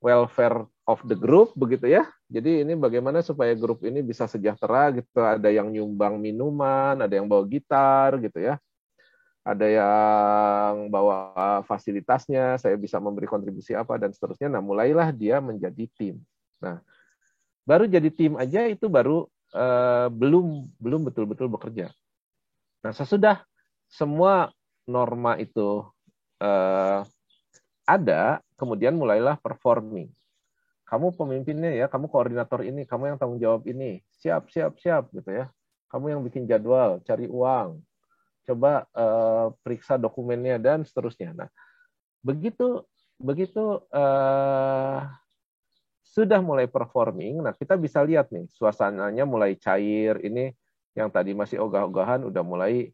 welfare of the group begitu ya. Jadi ini bagaimana supaya grup ini bisa sejahtera gitu. Ada yang nyumbang minuman, ada yang bawa gitar gitu ya. Ada yang bawa fasilitasnya, saya bisa memberi kontribusi apa dan seterusnya. Nah, mulailah dia menjadi tim. Nah, baru jadi tim aja itu baru belum betul-betul bekerja. Nah, sesudah semua norma itu ada, kemudian mulailah performing. Kamu pemimpinnya ya, kamu koordinator ini, kamu yang tanggung jawab ini. Siap, siap, siap gitu ya. Kamu yang bikin jadwal, cari uang, coba periksa dokumennya dan seterusnya. Nah, begitu sudah mulai performing, nah kita bisa lihat nih suasananya mulai cair. Ini yang tadi masih ogah-ogahan udah mulai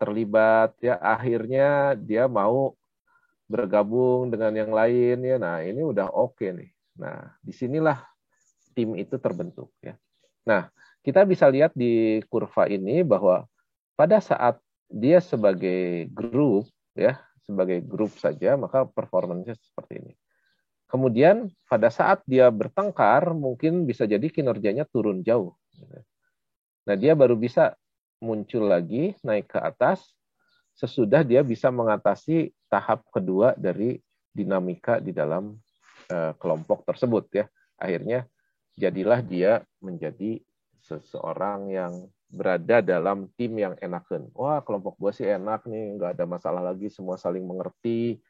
terlibat ya. Akhirnya dia mau bergabung dengan yang lain ya. Nah, ini udah oke nih. Nah, disinilah tim itu terbentuk ya. Nah, kita bisa lihat di kurva ini bahwa pada saat dia sebagai grup ya, sebagai grup saja, maka performanya seperti ini. Kemudian pada saat dia bertengkar, mungkin bisa jadi kinerjanya turun jauh. Nah, dia baru bisa muncul lagi, naik ke atas, sesudah dia bisa mengatasi tahap kedua dari dinamika di dalam kelompok tersebut ya. Akhirnya jadilah dia menjadi seseorang yang berada dalam tim yang enakan. Wah, kelompok gue sih enak nih, nggak ada masalah lagi, semua saling mengerti,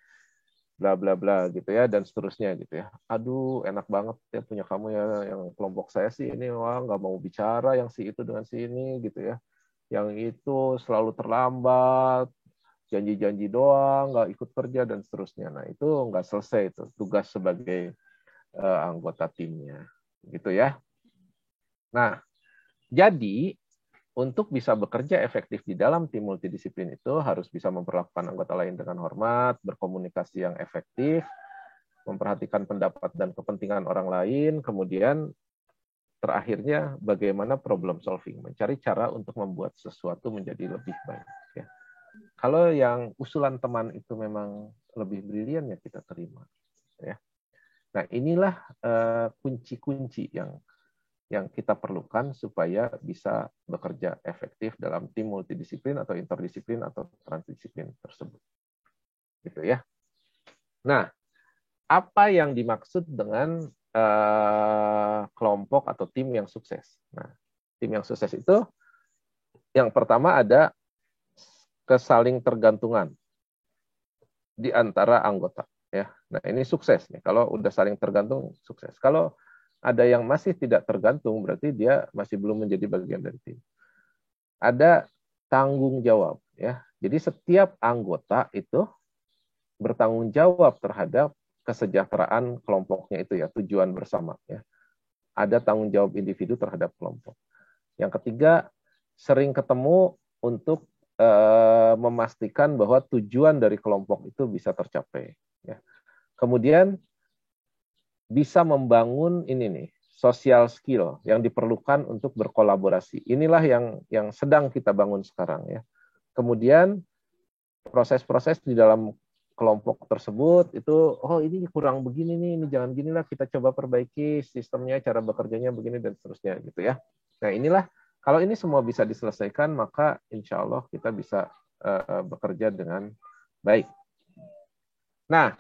bla bla bla gitu ya, dan seterusnya gitu ya. Aduh, enak banget ya punya kamu ya, yang kelompok saya sih ini wah nggak mau bicara yang si itu dengan si ini gitu ya. Yang itu selalu terlambat, janji-janji doang, nggak ikut kerja dan seterusnya. Nah, itu nggak selesai itu tugas sebagai anggota timnya, gitu ya. Nah, jadi untuk bisa bekerja efektif di dalam tim multidisiplin itu harus bisa memperlakukan anggota lain dengan hormat, berkomunikasi yang efektif, memperhatikan pendapat dan kepentingan orang lain, kemudian terakhirnya bagaimana problem solving, mencari cara untuk membuat sesuatu menjadi lebih baik. Ya. Kalau yang usulan teman itu memang lebih brilian ya kita terima. Ya. Nah, inilah kunci-kunci yang kita perlukan supaya bisa bekerja efektif dalam tim multidisiplin atau interdisiplin atau transdisiplin tersebut. Gitu ya. Nah, apa yang dimaksud dengan kelompok atau tim yang sukses? Nah, tim yang sukses itu yang pertama ada kesaling tergantungan di antara anggota. Ya, nah ini sukses nih. Kalau udah saling tergantung, sukses. Kalau ada yang masih tidak tergantung, berarti dia masih belum menjadi bagian dari tim. Ada tanggung jawab, ya. Jadi setiap anggota itu bertanggung jawab terhadap kesejahteraan kelompoknya itu ya, tujuan bersama ya. Ada tanggung jawab individu terhadap kelompok. Yang ketiga, sering ketemu untuk memastikan bahwa tujuan dari kelompok itu bisa tercapai ya. Kemudian bisa membangun ini nih, social skill yang diperlukan untuk berkolaborasi. Inilah yang sedang kita bangun sekarang ya. Kemudian proses-proses di dalam kelompok tersebut itu, oh ini kurang begini nih, ini jangan gini lah, kita coba perbaiki sistemnya, cara bekerjanya begini dan seterusnya gitu ya. Nah inilah, kalau ini semua bisa diselesaikan, maka insya Allah kita bisa bekerja dengan baik. Nah,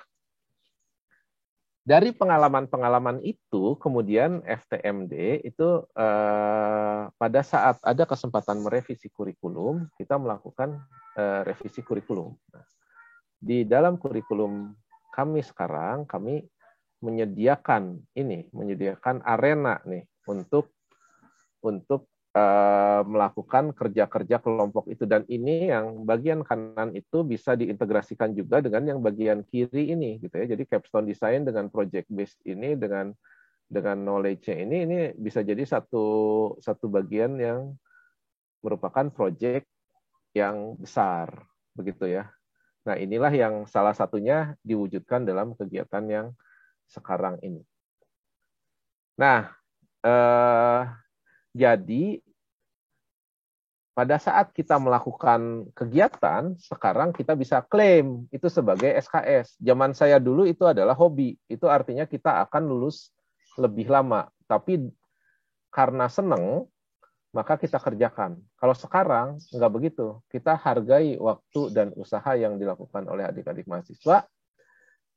dari pengalaman-pengalaman itu, kemudian FTMD itu pada saat ada kesempatan merevisi kurikulum, kita melakukan revisi kurikulum. Nah, di dalam kurikulum kami sekarang, kami menyediakan arena nih untuk melakukan kerja-kerja kelompok itu, dan ini yang bagian kanan itu bisa diintegrasikan juga dengan yang bagian kiri ini gitu ya. Jadi capstone design dengan project based ini dengan knowledge-nya ini bisa jadi satu bagian yang merupakan project yang besar begitu ya. Nah, inilah yang salah satunya diwujudkan dalam kegiatan yang sekarang ini. Nah, jadi pada saat kita melakukan kegiatan, sekarang kita bisa klaim itu sebagai SKS. Zaman saya dulu itu adalah hobi. Itu artinya kita akan lulus lebih lama. Tapi karena senang, maka kita kerjakan. Kalau sekarang, nggak begitu. Kita hargai waktu dan usaha yang dilakukan oleh adik-adik mahasiswa,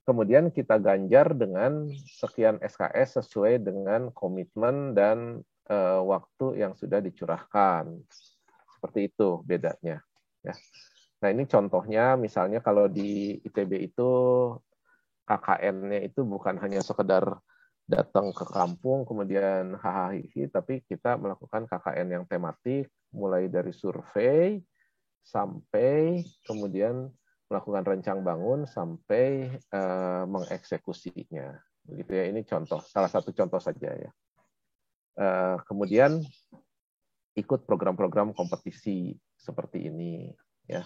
kemudian kita ganjar dengan sekian SKS sesuai dengan komitmen dan waktu yang sudah dicurahkan. Seperti itu bedanya. Ya. Nah ini contohnya, misalnya kalau di ITB itu KKN-nya itu bukan hanya sekedar datang ke kampung kemudian hahaha, tapi kita melakukan KKN yang tematik, mulai dari survei sampai kemudian melakukan rencang bangun sampai mengeksekusinya. Begitu ya, ini contoh, salah satu contoh saja ya. Kemudian ikut program-program kompetisi seperti ini ya.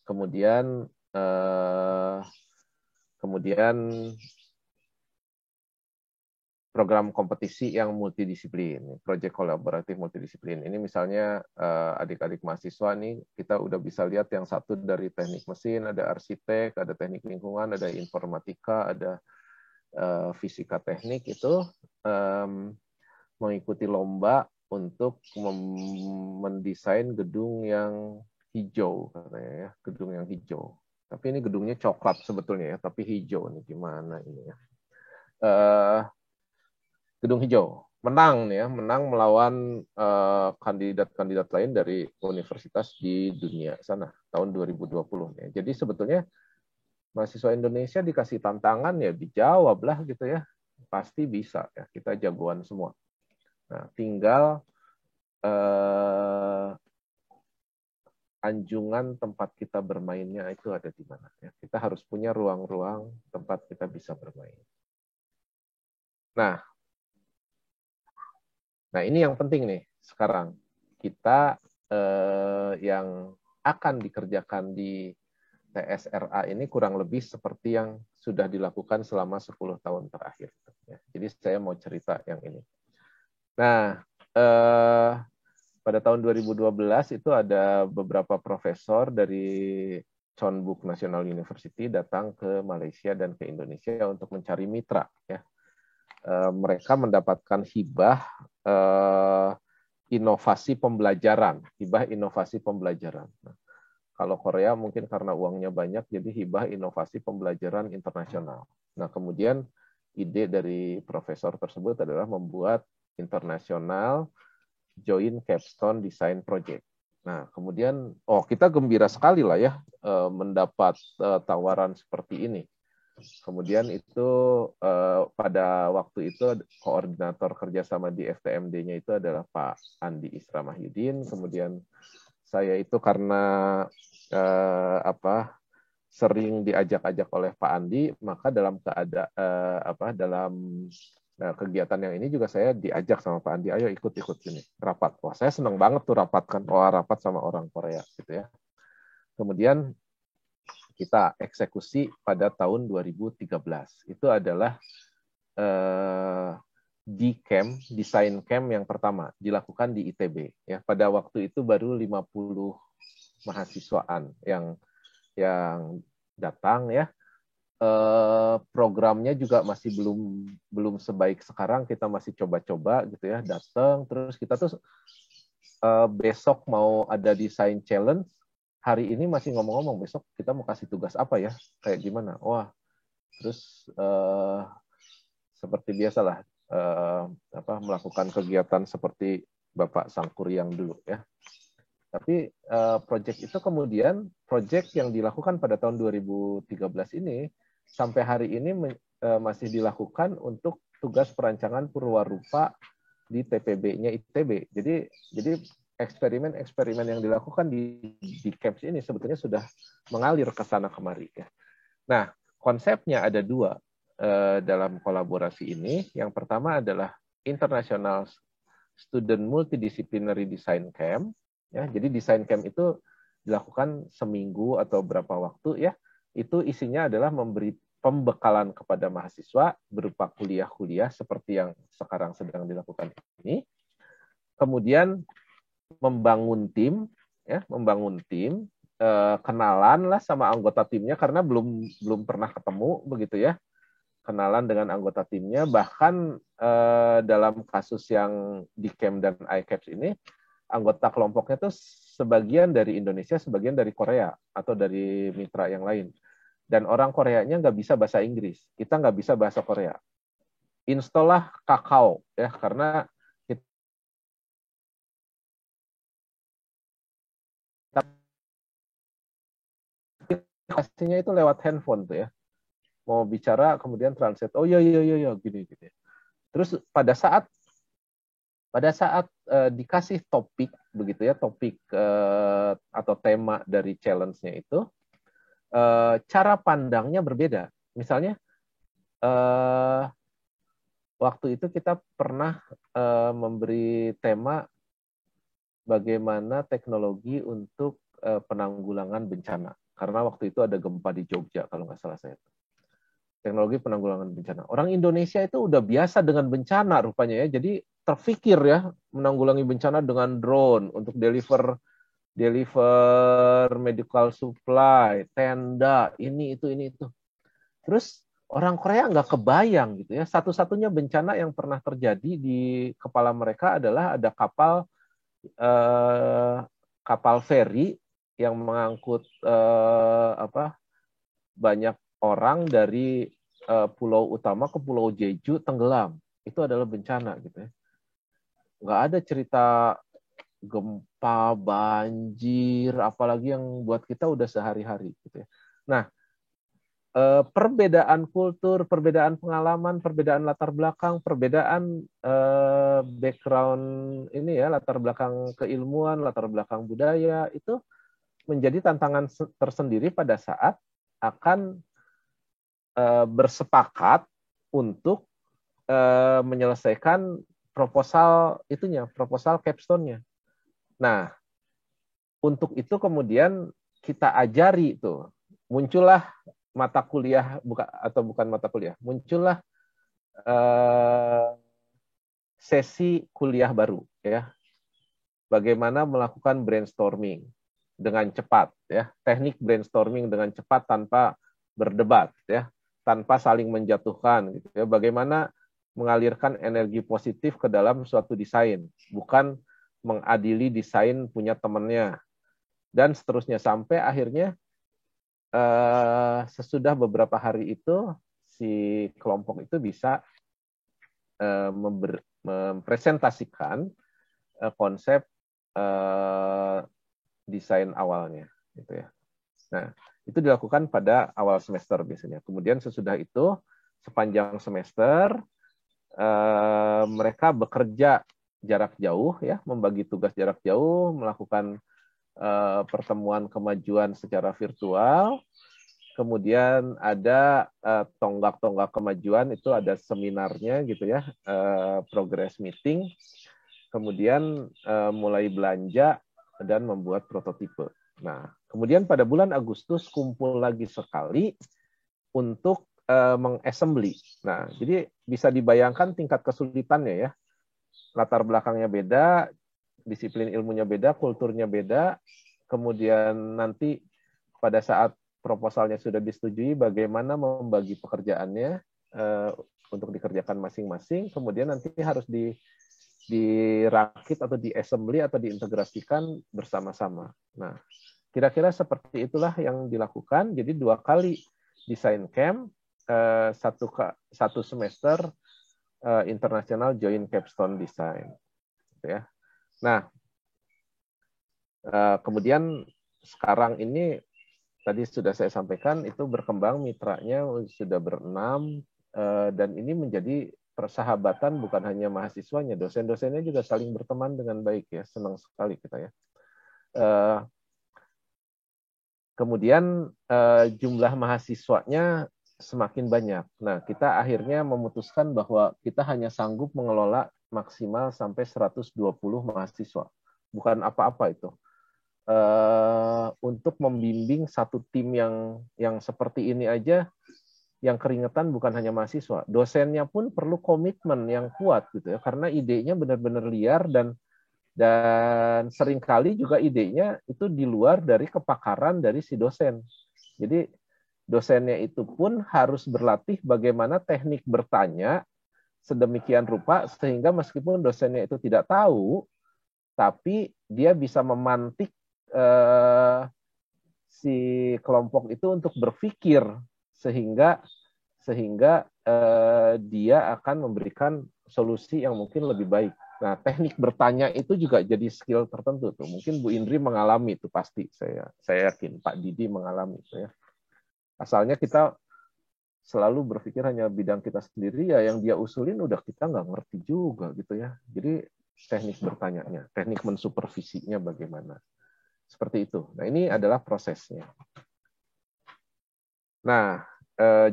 Kemudian program kompetisi yang multidisiplin, proyek kolaboratif multidisiplin. Ini misalnya adik-adik mahasiswa nih, kita udah bisa lihat yang satu dari teknik mesin, ada arsitek, ada teknik lingkungan, ada informatika, ada fisika teknik, itu mengikuti lomba untuk mendesain gedung yang hijau, katanya ya, gedung yang hijau. Tapi ini gedungnya coklat sebetulnya ya, tapi hijau nih gimana ini ya. Gedung hijau menang ya, menang melawan kandidat-kandidat lain dari universitas di dunia sana tahun 2020 ya. Jadi sebetulnya mahasiswa Indonesia dikasih tantangan ya dijawab lah gitu ya, pasti bisa ya, kita jagoan semua. Nah, tinggal anjungan tempat kita bermainnya itu ada di mana. Ya. Kita harus punya ruang-ruang tempat kita bisa bermain. Nah, ini yang penting nih sekarang. Kita yang akan dikerjakan di TSRA ini kurang lebih seperti yang sudah dilakukan selama 10 tahun terakhir. Ya. Jadi saya mau cerita yang ini. Nah, pada tahun 2012 itu ada beberapa profesor dari Chonbuk National University datang ke Malaysia dan ke Indonesia untuk mencari mitra. Ya. Mereka mendapatkan hibah inovasi pembelajaran. Nah, kalau Korea mungkin karena uangnya banyak, jadi hibah inovasi pembelajaran internasional. Nah, kemudian ide dari profesor tersebut adalah membuat internasional Joint Capstone Design Project. Nah, kemudian, kita gembira sekali lah ya mendapat tawaran seperti ini. Kemudian itu pada waktu itu koordinator kerjasama di FTMD-nya itu adalah Pak Andi Isra Mahyudin. Kemudian saya itu karena sering diajak-ajak oleh Pak Andi, maka dalam dalam kegiatan yang ini juga saya diajak sama Pak Andi, ayo ikut-ikut sini rapat. Wah, saya senang banget tuh rapat kan, rapat sama orang Korea gitu ya. Kemudian kita eksekusi pada tahun 2013. Itu adalah desain camp yang pertama dilakukan di ITB ya. Pada waktu itu baru 50 mahasiswaan yang datang ya. Programnya juga masih belum sebaik sekarang, kita masih coba-coba gitu ya, datang terus kita tuh besok mau ada desain challenge, hari ini masih ngomong-ngomong besok kita mau kasih tugas apa ya, kayak gimana. Wah, terus seperti biasalah melakukan kegiatan seperti Bapak Sangkuriang dulu ya. Tapi proyek itu kemudian, proyek yang dilakukan pada tahun 2013 ini sampai hari ini masih dilakukan untuk tugas perancangan Purwarupa di TPB-nya ITB. Jadi eksperimen-eksperimen yang dilakukan di camps ini sebetulnya sudah mengalir ke sana kemari ya. Nah, konsepnya ada dua dalam kolaborasi ini. Yang pertama adalah International Student Multidisciplinary Design Camp. Ya, jadi desain camp itu dilakukan seminggu atau berapa waktu ya. Itu isinya adalah memberi pembekalan kepada mahasiswa berupa kuliah-kuliah seperti yang sekarang sedang dilakukan ini. Kemudian membangun tim, kenalan lah sama anggota timnya karena belum pernah ketemu begitu ya. Kenalan dengan anggota timnya, bahkan dalam kasus yang di camp dan iCaps ini, anggota kelompoknya tuh sebagian dari Indonesia, sebagian dari Korea atau dari mitra yang lain. Dan orang Koreanya nggak bisa bahasa Inggris, kita nggak bisa bahasa Korea. Install lah Kakao ya, karena kasihnya itu lewat handphone tuh ya. Mau bicara kemudian translate, oh iya gini gitu ya. Terus pada saat dikasih topik begitu ya, topik atau tema dari challenge-nya itu, cara pandangnya berbeda. Misalnya waktu itu kita pernah memberi tema bagaimana teknologi untuk penanggulangan bencana, karena waktu itu ada gempa di Jogja kalau nggak salah saya. Teknologi penanggulangan bencana. Orang Indonesia itu udah biasa dengan bencana rupanya ya. Jadi terfikir ya menanggulangi bencana dengan drone untuk deliver medical supply, tenda, ini itu. Terus orang Korea nggak kebayang gitu ya. Satu-satunya bencana yang pernah terjadi di kepala mereka adalah ada kapal feri yang mengangkut banyak orang dari pulau utama ke pulau Jeju tenggelam. Itu adalah bencana gitu ya. Nggak ada cerita gempa, banjir, apalagi yang buat kita udah sehari-hari gitu ya. Nah, perbedaan kultur, perbedaan pengalaman, perbedaan latar belakang, perbedaan background ini ya, latar belakang keilmuan, latar belakang budaya itu menjadi tantangan tersendiri pada saat akan bersepakat untuk menyelesaikan proposal capstone-nya. Nah, untuk itu kemudian kita ajari tuh, muncullah mata kuliah bukan mata kuliah, muncullah sesi kuliah baru ya. Bagaimana melakukan brainstorming dengan cepat ya, teknik brainstorming dengan cepat tanpa berdebat ya, tanpa saling menjatuhkan gitu ya. Bagaimana mengalirkan energi positif ke dalam suatu desain, bukan mengadili desain punya temannya, dan seterusnya sampai akhirnya sesudah beberapa hari itu si kelompok itu bisa mempresentasikan konsep desain awalnya, gitu ya. Nah, itu dilakukan pada awal semester biasanya. Kemudian sesudah itu, sepanjang semester, mereka bekerja jarak jauh, ya, membagi tugas jarak jauh, melakukan pertemuan kemajuan secara virtual. Kemudian ada tonggak-tonggak kemajuan, itu ada seminarnya gitu ya, progress meeting. Kemudian mulai belanja dan membuat prototipe. Nah, kemudian pada bulan Agustus kumpul lagi sekali untuk mengassembly. Nah, jadi bisa dibayangkan tingkat kesulitannya ya. Latar belakangnya beda, disiplin ilmunya beda, kulturnya beda. Kemudian nanti pada saat proposalnya sudah disetujui, bagaimana membagi pekerjaannya untuk dikerjakan masing-masing. Kemudian nanti harus dirakit atau diassembly atau diintegrasikan bersama-sama. Nah, kira-kira seperti itulah yang dilakukan. Jadi 2 kali desain camp, satu semester international joint capstone design. Gitu ya. Nah, kemudian sekarang ini tadi sudah saya sampaikan itu berkembang mitranya sudah berenam dan ini menjadi persahabatan bukan hanya mahasiswanya, dosen-dosennya juga saling berteman dengan baik ya, senang sekali kita ya. Kemudian jumlah mahasiswanya semakin banyak. Nah, kita akhirnya memutuskan bahwa kita hanya sanggup mengelola maksimal sampai 120 mahasiswa. Bukan apa-apa itu. Untuk membimbing satu tim yang seperti ini aja, yang keringetan bukan hanya mahasiswa, dosennya pun perlu komitmen yang kuat gitu ya, karena idenya benar-benar liar dan seringkali juga idenya itu di luar dari kepakaran dari si dosen. Jadi dosennya itu pun harus berlatih bagaimana teknik bertanya sedemikian rupa sehingga meskipun dosennya itu tidak tahu, tapi dia bisa memantik si kelompok itu untuk berpikir sehingga dia akan memberikan solusi yang mungkin lebih baik. Nah, teknik bertanya itu juga jadi skill tertentu tuh. Mungkin Bu Indri mengalami itu pasti, saya yakin Pak Didi mengalami itu ya. Asalnya kita selalu berpikir hanya bidang kita sendiri, ya yang dia usulin udah kita nggak ngerti juga gitu ya. Jadi teknik bertanyanya, teknik mensupervisinya bagaimana. Seperti itu. Nah, ini adalah prosesnya. Nah,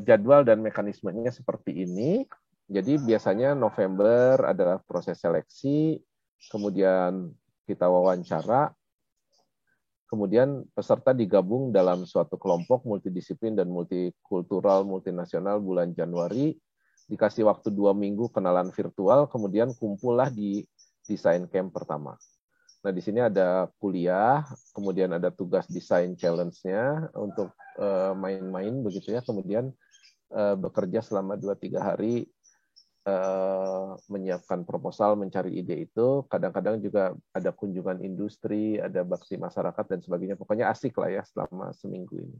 jadwal dan mekanismenya seperti ini. Jadi biasanya November adalah proses seleksi, kemudian kita wawancara, kemudian peserta digabung dalam suatu kelompok multidisiplin dan multikultural, multinasional bulan Januari, dikasih waktu 2 minggu kenalan virtual, kemudian kumpullah di desain camp pertama. Nah, di sini ada kuliah, kemudian ada tugas desain challenge-nya untuk main-main begitu ya, kemudian bekerja selama 2-3 hari menyiapkan proposal, mencari ide itu, kadang-kadang juga ada kunjungan industri, ada bakti masyarakat dan sebagainya, pokoknya asik lah ya selama seminggu ini.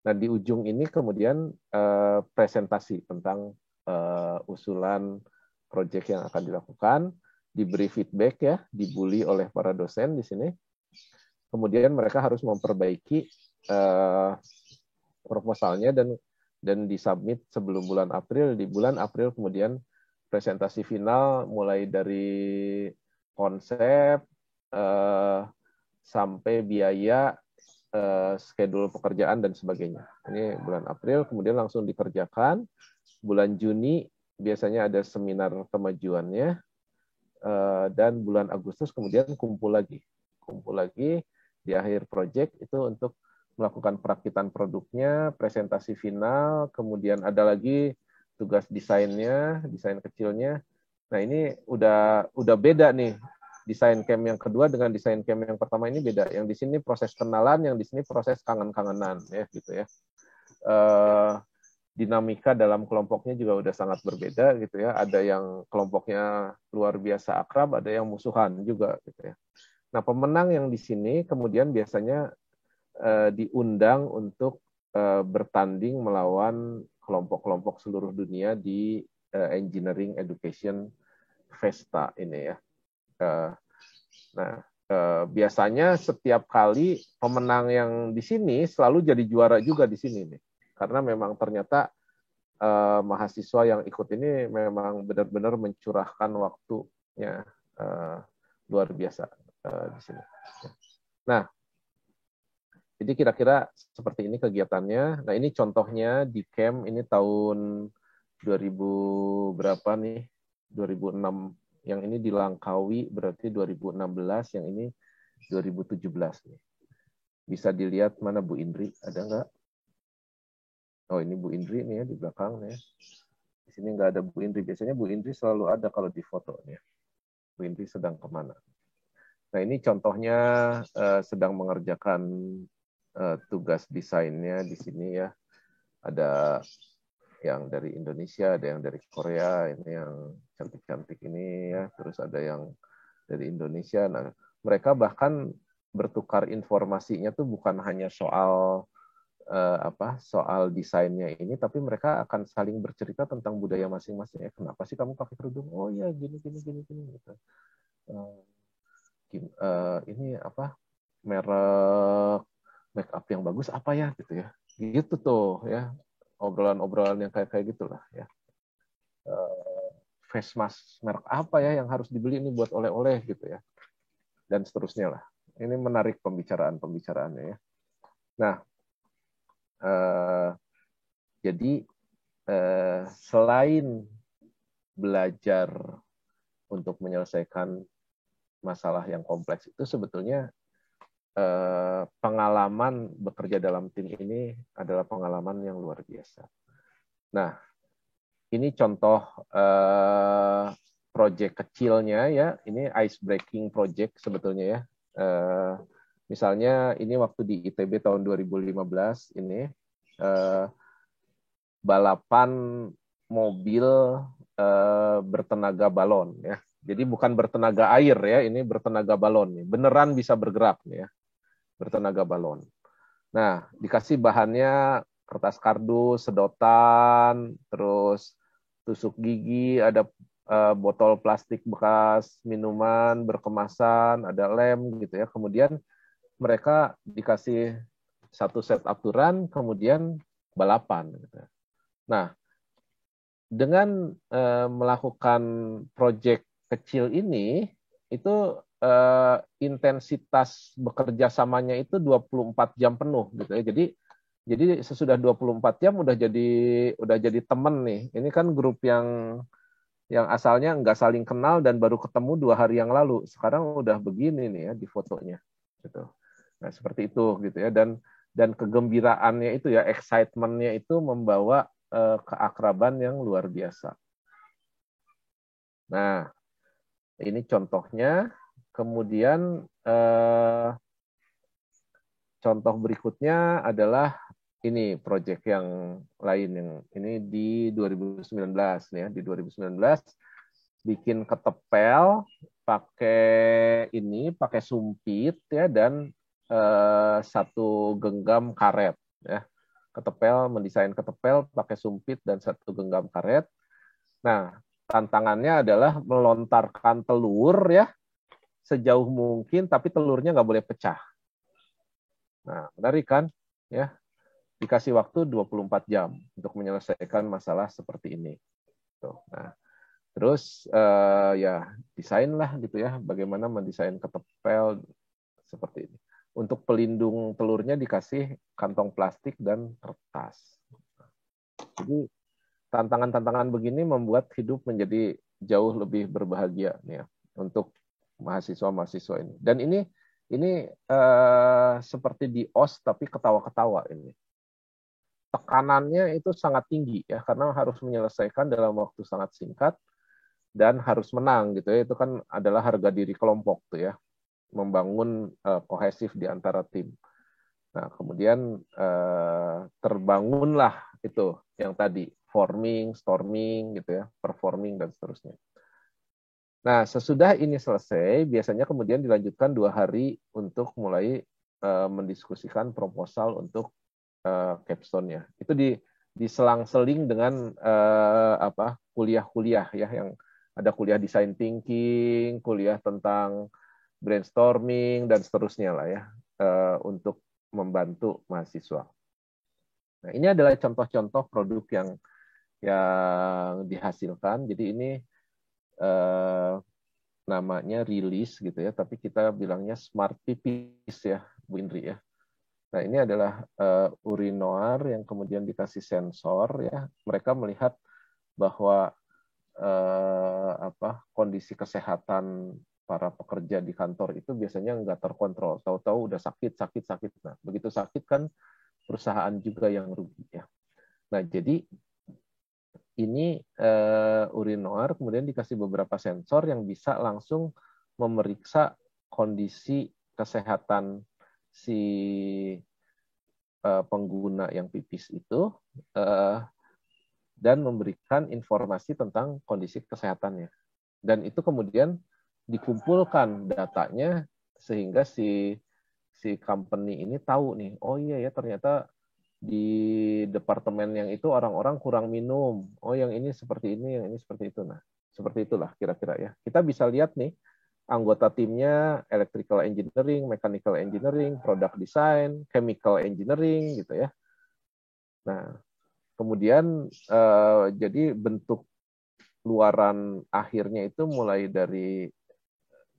Nah, di ujung ini kemudian presentasi tentang usulan proyek yang akan dilakukan, diberi feedback ya, dibully oleh para dosen di sini. Kemudian mereka harus memperbaiki proposalnya dan disubmit sebelum bulan April. Di bulan April kemudian presentasi final mulai dari konsep sampai biaya, schedule pekerjaan dan sebagainya. Ini bulan April, kemudian langsung dikerjakan. Bulan Juni biasanya ada seminar kemajuannya, dan bulan Agustus kemudian kumpul lagi di akhir proyek itu untuk melakukan perakitan produknya, presentasi final, kemudian ada lagi tugas desainnya, desain kecilnya. Nah, ini udah beda nih. Desain camp yang kedua dengan desain camp yang pertama ini beda. Yang di sini proses kenalan, yang di sini proses kangen-kangenan ya gitu ya. Dinamika dalam kelompoknya juga udah sangat berbeda gitu ya. Ada yang kelompoknya luar biasa akrab, ada yang musuhan juga gitu ya. Nah, pemenang yang di sini kemudian biasanya diundang untuk bertanding melawan kelompok-kelompok seluruh dunia di Engineering Education Festa ini ya. Nah, biasanya setiap kali pemenang yang di sini selalu jadi juara juga di sini nih. Karena memang ternyata mahasiswa yang ikut ini memang benar-benar mencurahkan waktunya luar biasa di sini. Nah, jadi kira-kira seperti ini kegiatannya. Nah, ini contohnya di camp ini tahun 2000 berapa nih? 2006. Yang ini di Langkawi berarti 2016, yang ini 2017 nih. Bisa dilihat mana Bu Indri, ada nggak? Oh, ini Bu Indri nih ya di belakang nih. Di sini nggak ada Bu Indri. Biasanya Bu Indri selalu ada kalau di fotonya. Bu Indri sedang kemana? Nah, ini contohnya sedang mengerjakan tugas desainnya di sini ya. Ada yang dari Indonesia, ada yang dari Korea, ini yang cantik-cantik ini ya. Terus ada yang dari Indonesia. Nah, mereka bahkan bertukar informasinya tuh bukan hanya soal soal desainnya ini, tapi mereka akan saling bercerita tentang budaya masing-masing. Kenapa sih kamu pakai kerudung? Oh ya, gini gitu. Ini apa? Merek make up yang bagus apa ya gitu ya. Gitu tuh ya. Obrolan-obrolan yang kayak gitulah ya. Face mask merek apa ya yang harus dibeli ini buat oleh-oleh gitu ya. Dan seterusnya lah. Ini menarik pembicaraan-pembicaraannya ya. Nah, jadi selain belajar untuk menyelesaikan masalah yang kompleks itu sebetulnya pengalaman bekerja dalam tim ini adalah pengalaman yang luar biasa. Nah, ini contoh project kecilnya ya. Ini ice breaking project sebetulnya ya. Misalnya ini waktu di ITB tahun 2015 ini balapan mobil bertenaga balon ya. Jadi bukan bertenaga air ya, ini bertenaga balon nih. Beneran bisa bergerak nih ya. Bertenaga balon. Nah, dikasih bahannya kertas kardus, sedotan, terus tusuk gigi, ada botol plastik bekas minuman berkemasan, ada lem gitu ya. Kemudian mereka dikasih satu set aturan, kemudian balapan. Gitu. Nah, dengan melakukan proyek kecil ini, itu intensitas bekerja samanya itu 24 jam penuh gitu ya. Jadi sesudah 24 jam udah jadi temen nih. Ini kan grup yang asalnya nggak saling kenal dan baru ketemu 2 hari yang lalu. Sekarang udah begini nih ya di fotonya. Gitu. Nah, seperti itu gitu ya. Dan kegembiraannya itu ya, excitement-nya itu membawa keakraban yang luar biasa. Nah, ini contohnya. Kemudian contoh berikutnya adalah ini proyek yang lain yang ini di 2019 nih ya, di 2019 bikin ketepel pakai sumpit ya dan satu genggam karet ya. Mendesain ketepel pakai sumpit dan satu genggam karet. Nah, tantangannya adalah melontarkan telur ya sejauh mungkin, tapi telurnya nggak boleh pecah. Nah, menarik kan? Ya, dikasih waktu 24 jam untuk menyelesaikan masalah seperti ini. Nah, terus ya desain lah gitu ya, bagaimana mendesain ketepel seperti ini. Untuk pelindung telurnya dikasih kantong plastik dan kertas. Jadi tantangan-tantangan begini membuat hidup menjadi jauh lebih berbahagia nih ya, untuk mahasiswa-mahasiswa ini. Dan ini seperti di OS tapi ketawa-ketawa ini. Tekanannya itu sangat tinggi ya karena harus menyelesaikan dalam waktu sangat singkat dan harus menang gitu ya. Itu kan adalah harga diri kelompok tuh ya. Membangun kohesif di antara tim. Nah, kemudian terbangunlah itu yang tadi forming, storming gitu ya, performing dan seterusnya. Nah, sesudah ini selesai, biasanya kemudian dilanjutkan 2 hari untuk mulai mendiskusikan proposal untuk capstone-nya. Itu diselang-seling dengan kuliah-kuliah ya, yang ada kuliah design thinking, kuliah tentang brainstorming dan seterusnya lah ya, untuk membantu mahasiswa. Nah, ini adalah contoh-contoh produk yang dihasilkan. Jadi ini namanya rilis gitu ya, tapi kita bilangnya smart pipis ya, Bu Indri ya. Nah, ini adalah urinoir yang kemudian dikasih sensor ya. Mereka melihat bahwa kondisi kesehatan para pekerja di kantor itu biasanya nggak terkontrol. Tahu-tahu udah sakit. Nah, begitu sakit kan perusahaan juga yang rugi ya. Nah, jadi ini urinoir kemudian dikasih beberapa sensor yang bisa langsung memeriksa kondisi kesehatan si pengguna yang pipis itu dan memberikan informasi tentang kondisi kesehatannya. Dan itu kemudian dikumpulkan datanya sehingga si company ini tahu nih, oh iya ya ternyata di departemen yang itu orang-orang kurang minum. Oh, yang ini seperti ini, yang ini seperti itu. Nah, seperti itulah kira-kira ya. Kita bisa lihat nih, anggota timnya electrical engineering, mechanical engineering, product design, chemical engineering, gitu ya. Nah, kemudian jadi bentuk luaran akhirnya itu mulai dari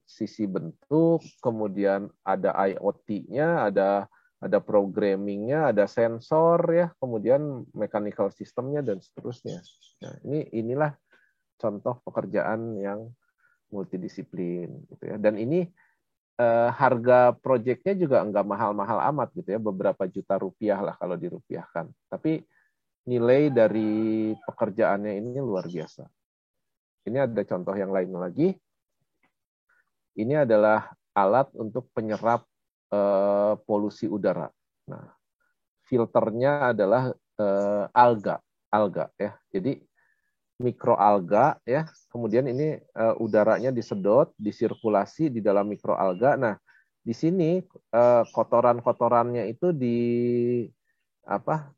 sisi bentuk, kemudian ada IoT-nya, ada programmingnya, ada sensor ya, kemudian mechanical systemnya dan seterusnya. Nah, inilah contoh pekerjaan yang multidisiplin gitu ya. Dan ini harga proyeknya juga enggak mahal-mahal amat gitu ya, beberapa juta rupiah lah kalau dirupiahkan. Tapi nilai dari pekerjaannya ini luar biasa. Ini ada contoh yang lain lagi. Ini adalah alat untuk penyerap polusi udara. Nah, filternya adalah alga ya. Jadi mikroalga ya. Kemudian ini udaranya disedot, disirkulasi di dalam mikroalga. Nah, di sini kotoran-kotorannya itu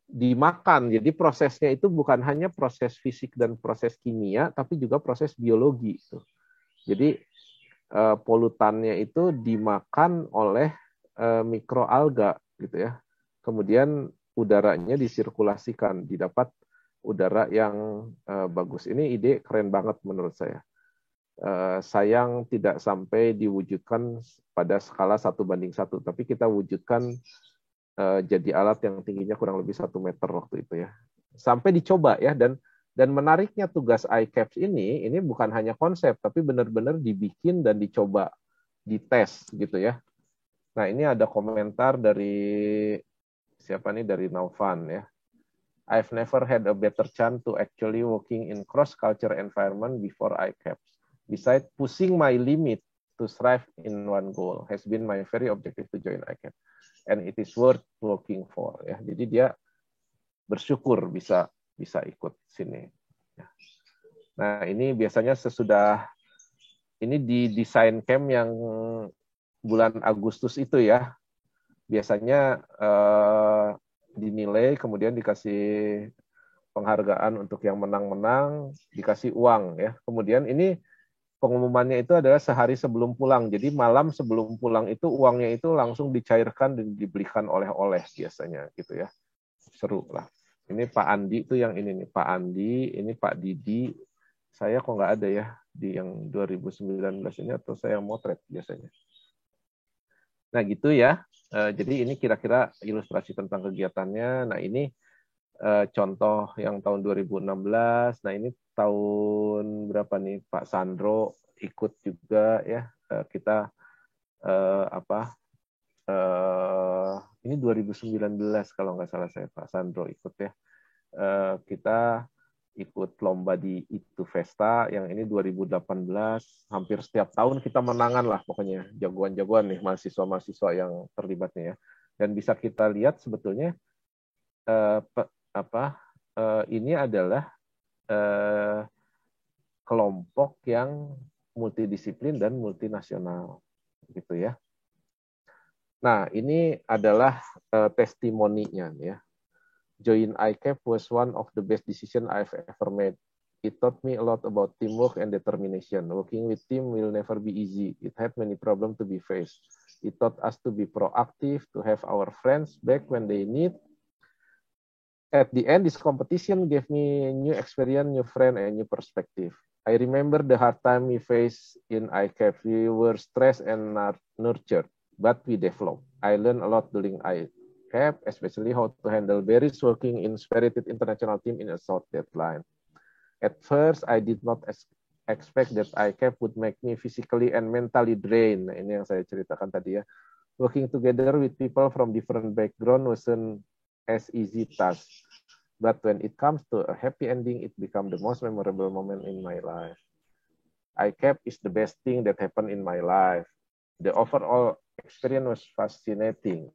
dimakan. Jadi prosesnya itu bukan hanya proses fisik dan proses kimia, tapi juga proses biologi. Jadi polutannya itu dimakan oleh mikroalga gitu ya. Kemudian udaranya disirkulasikan, didapat udara yang bagus. Ini ide keren banget menurut saya. Sayang tidak sampai diwujudkan pada skala 1:1, tapi kita wujudkan jadi alat yang tingginya kurang lebih 1 meter waktu itu ya. Sampai dicoba ya, dan menariknya tugas iCaps ini bukan hanya konsep, tapi benar-benar dibikin dan dicoba, dites gitu ya. Nah, ini ada komentar dari siapa nih, dari Naufan ya. I've never had a better chance to actually working in cross-culture environment before iCaps. Besides pushing my limit to strive in one goal has been my very objective to join iCaps. And it is worth working for. Ya. Jadi dia bersyukur bisa ikut sini. Nah, ini biasanya sesudah ini di desain camp yang bulan Agustus itu ya. Biasanya dinilai, kemudian dikasih penghargaan untuk yang menang-menang, dikasih uang ya. Kemudian ini pengumumannya itu adalah sehari sebelum pulang. Jadi malam sebelum pulang itu uangnya itu langsung dicairkan dan dibelikan oleh-oleh biasanya gitu ya. Seru lah. Ini Pak Andi itu yang ini nih, Pak Andi, ini Pak Didi. Saya kok nggak ada ya di yang 2019 ini, atau saya motret biasanya. Nah gitu ya. Jadi ini kira-kira ilustrasi tentang kegiatannya. Nah ini contoh yang tahun 2016. Nah ini tahun berapa nih Pak Sandro ikut juga ya. Kita ini 2019 kalau nggak salah saya Pak Sandro ikut ya. Kita ikut lomba di Itu Festa yang ini 2018, hampir setiap tahun kita menangan lah pokoknya, jagoan-jagoan nih mahasiswa-mahasiswa yang terlibatnya ya. Dan bisa kita lihat sebetulnya ini adalah kelompok yang multidisiplin dan multinasional gitu ya. Nah, ini adalah testimoninya ya. Join iCap was one of the best decision I've ever made. It taught me a lot about teamwork and determination. Working with team will never be easy. It had many problems to be faced. It taught us to be proactive, to have our friends back when they need. At the end, this competition gave me new experience, new friend, and new perspective. I remember the hard time we faced in ICAP. We were stressed and nurtured, but we developed. I learned a lot during ICAP, especially how to handle berries working in spirited international team in a short deadline. At first, I did not expect that ICAP would make me physically and mentally drained. Nah, ini yang saya ceritakan tadi ya. Working together with people from different background wasn't as easy task. But when it comes to a happy ending, it becomes the most memorable moment in my life. ICAP is the best thing that happened in my life. The overall experience was fascinating.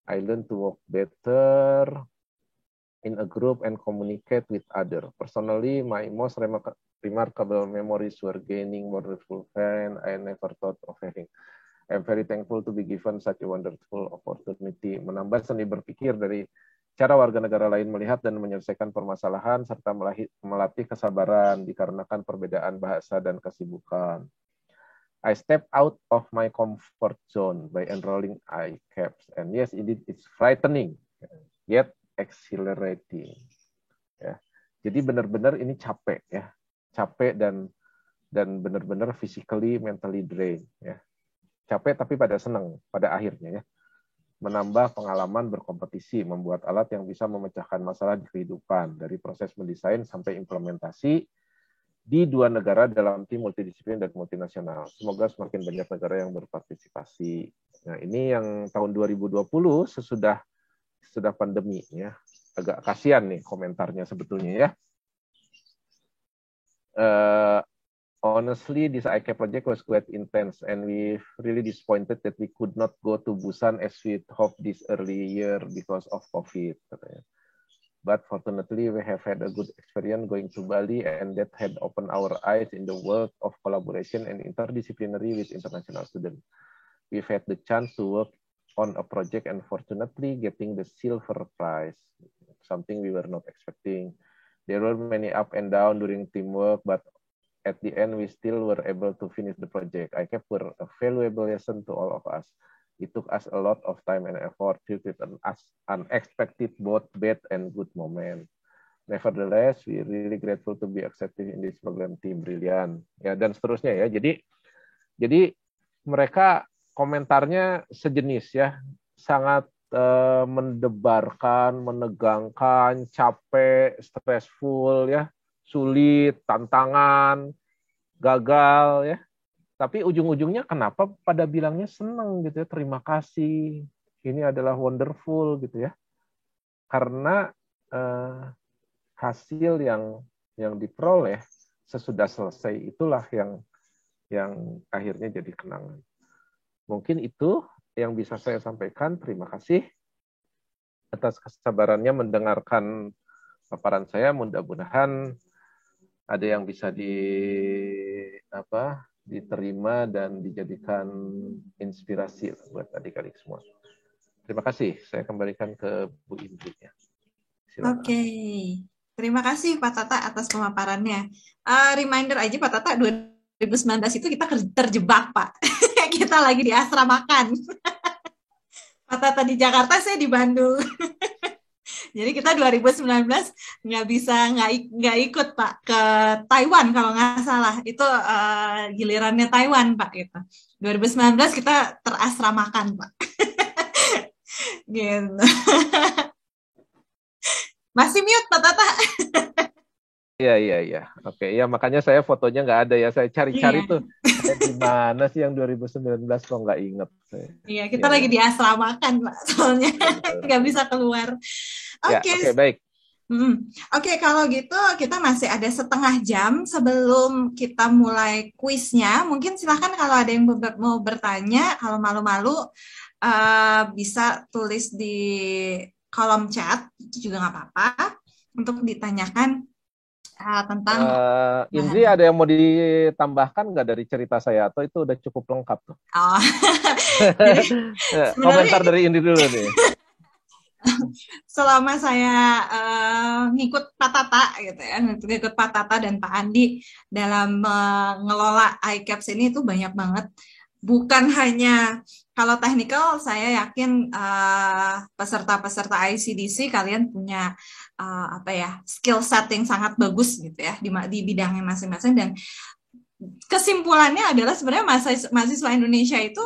I learned to work better in a group and communicate with others. Personally, my most remarkable memories were gaining wonderful friends I never thought of having. I'm very thankful to be given such a wonderful opportunity. Menambah seni berpikir dari cara warga negara lain melihat dan menyelesaikan permasalahan, serta melatih kesabaran dikarenakan perbedaan bahasa dan kesibukan. I step out of my comfort zone by enrolling ICAPS. And yes, indeed, it's frightening, yet exhilarating. Ya. Jadi benar-benar ini capek ya, capek dan benar-benar physically, mentally drained ya. Capek tapi pada senang pada akhirnya ya. Menambah pengalaman berkompetisi, membuat alat yang bisa memecahkan masalah di kehidupan dari proses mendesain sampai implementasi di dua negara dalam tim multidisiplin dan multinasional. Semoga semakin banyak negara yang berpartisipasi. Nah, ini yang tahun 2020 sesudah pandemi ya. Agak kasihan nih komentarnya sebetulnya ya. Honestly, this ICAP project was quite intense, and we really disappointed that we could not go to Busan as we hoped this early year because of COVID. But fortunately, we have had a good experience going to Bali, and that had opened our eyes in the world of collaboration and interdisciplinary with international students. We've had the chance to work on a project and fortunately getting the silver prize, something we were not expecting. There were many up and down during teamwork, but at the end, we still were able to finish the project. ICAP were a valuable lesson to all of us. It took us a lot of time and effort to with an unexpected both bad and good moment. Nevertheless, we really grateful to be accepted in this program team. Brilliant. Ya, dan seterusnya ya. Jadi mereka komentarnya sejenis ya, sangat mendebarkan, menegangkan, capek, stressful ya. Sulit, tantangan, gagal ya. Tapi ujung-ujungnya kenapa pada bilangnya senang gitu ya, terima kasih, ini adalah wonderful gitu ya. Karena hasil yang diperoleh sesudah selesai itulah yang akhirnya jadi kenangan. Mungkin itu yang bisa saya sampaikan. Terima kasih atas kesabarannya mendengarkan paparan saya. Mudah-mudahan ada yang bisa diterima dan dijadikan inspirasi buat adik-adik semua. Terima kasih. Saya kembalikan ke Bu Indri. Oke. Terima kasih Pak Tata atas pemaparannya. Reminder aja Pak Tata, 2019 itu kita terjebak Pak. Kita lagi di asrama makan. Pak Tata di Jakarta, saya di Bandung. Jadi kita 2019 nggak ikut Pak ke Taiwan kalau nggak salah, itu gilirannya Taiwan Pak gitu. 2019 kita terasramakan Pak. Gitu. Masih mute Pak Tata. Iya. Oke, ya makanya saya fotonya nggak ada ya. Saya cari-cari tuh. Di mana sih yang 2019 kok nggak inget. Iya, kita lagi diasramakan Pak, soalnya nggak bisa keluar. Oke, baik. Oke, kalau gitu kita masih ada setengah jam sebelum kita mulai kuisnya. Mungkin silahkan kalau ada yang mau bertanya, kalau malu-malu bisa tulis di kolom chat, itu juga nggak apa-apa untuk ditanyakan tentang. Indri, ada yang mau ditambahkan nggak dari cerita saya, atau itu udah cukup lengkap tuh? Oh. Komentar dari Indri dulu nih. selama saya ngikut Pak Tata gitu ya, ngikut Pak Tata dan Pak Andi dalam mengelola iCaps ini itu banyak banget. Bukan hanya kalau technical, saya yakin peserta-peserta ICDC kalian punya apa ya, skill setting sangat bagus gitu ya di bidangnya masing-masing, dan kesimpulannya adalah sebenarnya mahasiswa Indonesia itu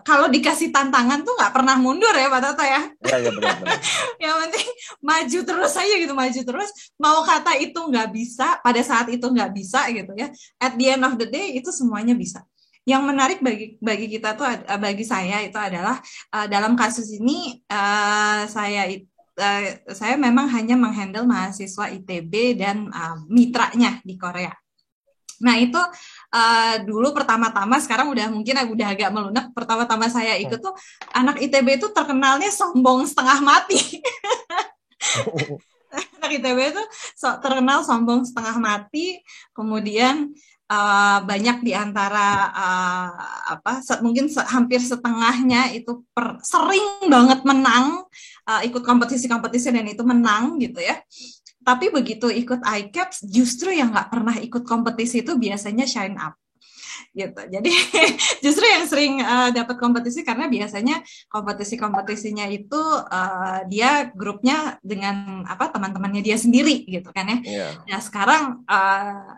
kalau dikasih tantangan tuh nggak pernah mundur ya Pak Tata ya. Ya benar-benar. Yang penting maju terus aja gitu, maju terus. Mau kata itu nggak bisa, pada saat itu nggak bisa gitu ya. At the end of the day itu semuanya bisa. Yang menarik bagi kita tuh, bagi saya itu adalah dalam kasus ini saya memang hanya menghandle mahasiswa ITB dan mitranya di Korea. Nah itu dulu pertama-tama, sekarang mungkin udah agak melunak. Pertama-tama saya ikut tuh anak ITB itu terkenalnya sombong setengah mati. Anak ITB itu terkenal sombong setengah mati, kemudian banyak di antara mungkin hampir setengahnya itu sering banget menang, ikut kompetisi-kompetisi dan itu menang gitu ya. Tapi begitu ikut iCaps, justru yang nggak pernah ikut kompetisi itu biasanya shine up. Gitu. Jadi justru yang sering dapat kompetisi karena biasanya kompetisi-kompetisinya itu dia grupnya dengan teman-temannya dia sendiri gitu kan ya. Yeah. Nah sekarang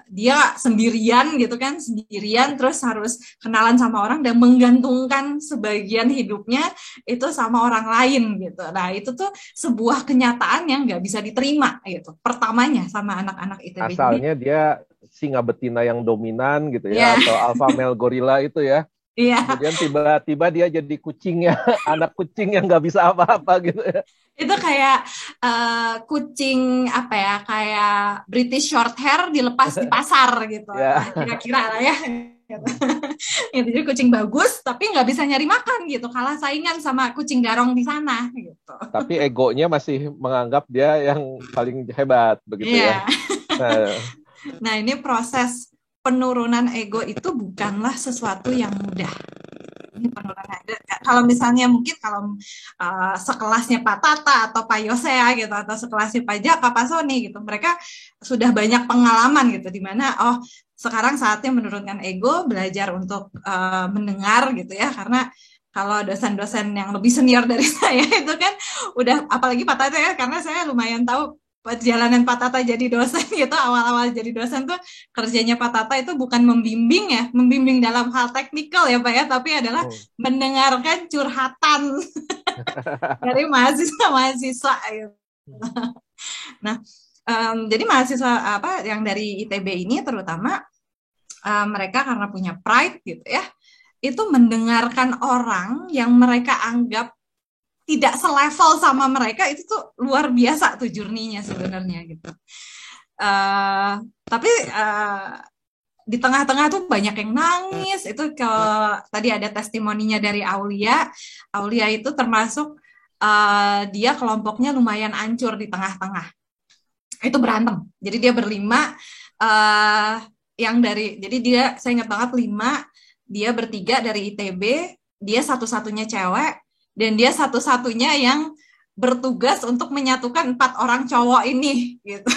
dia sendirian gitu kan, sendirian terus harus kenalan sama orang dan menggantungkan sebagian hidupnya itu sama orang lain gitu. Nah itu tuh sebuah kenyataan yang nggak bisa diterima gitu. Pertamanya sama anak-anak ITB. Asalnya dia singa betina yang dominan gitu ya, atau alpha male gorila itu ya. Kemudian tiba-tiba dia jadi kucingnya, anak kucing yang nggak bisa apa-apa gitu ya. Itu kayak kucing kayak British Shorthair dilepas di pasar gitu. Kira-kira lah ya. Itu jadi kucing bagus tapi nggak bisa nyari makan gitu, kalah saingan sama kucing garong di sana gitu. Tapi egonya masih menganggap dia yang paling hebat begitu ya. Nah, ini proses penurunan ego itu bukanlah sesuatu yang mudah. Ini penurunan ego. Kalau misalnya mungkin kalau sekelasnya Pak Tata atau Pak Yosea gitu, atau sekelasnya Pak Jaka, Pak Sony gitu, mereka sudah banyak pengalaman gitu, di mana sekarang saatnya menurunkan ego, belajar untuk mendengar gitu ya, karena kalau dosen-dosen yang lebih senior dari saya itu kan udah, apalagi Pak Tata ya, karena saya lumayan tahu perjalanan Pak Tata jadi dosen gitu, awal-awal jadi dosen tuh kerjanya Pak Tata itu bukan membimbing dalam hal teknikal ya Pak ya, tapi adalah mendengarkan curhatan dari mahasiswa gitu. Nah, jadi mahasiswa yang dari ITB ini terutama mereka karena punya pride gitu ya, itu mendengarkan orang yang mereka anggap tidak selevel sama mereka, itu tuh luar biasa tuh journey-nya sebenarnya gitu. Tapi di tengah-tengah tuh banyak yang nangis. Itu tadi ada testimoninya dari Aulia. Aulia itu termasuk dia kelompoknya lumayan hancur di tengah-tengah. Itu berantem. Jadi dia berlima. Jadi saya ingat banget 5. Dia bertiga dari ITB. Dia satu-satunya cewek. Dan dia satu-satunya yang bertugas untuk menyatukan 4 orang cowok ini gitu.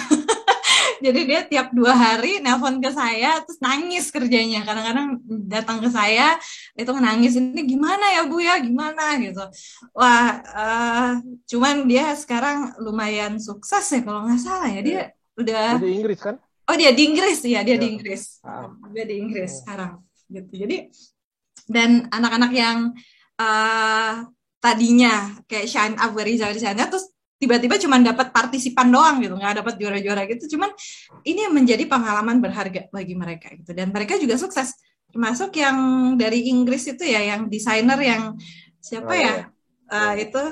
Jadi dia tiap 2 hari nelpon ke saya terus nangis kerjanya. Kadang-kadang datang ke saya itu nangis, ini gimana ya Bu ya, gimana gitu. Wah, cuman dia sekarang lumayan sukses ya kalau nggak salah ya. Dia udah di Inggris kan? Oh dia di Inggris ya, dia di Inggris. Dia di Inggris sekarang gitu. Jadi dan anak-anak yang tadinya kayak shine up dari sana terus tiba-tiba cuma dapat partisipan doang gitu, nggak dapat juara-juara gitu. Cuman ini menjadi pengalaman berharga bagi mereka gitu, dan mereka juga sukses. Termasuk yang dari Inggris itu ya, yang desainer yang siapa itu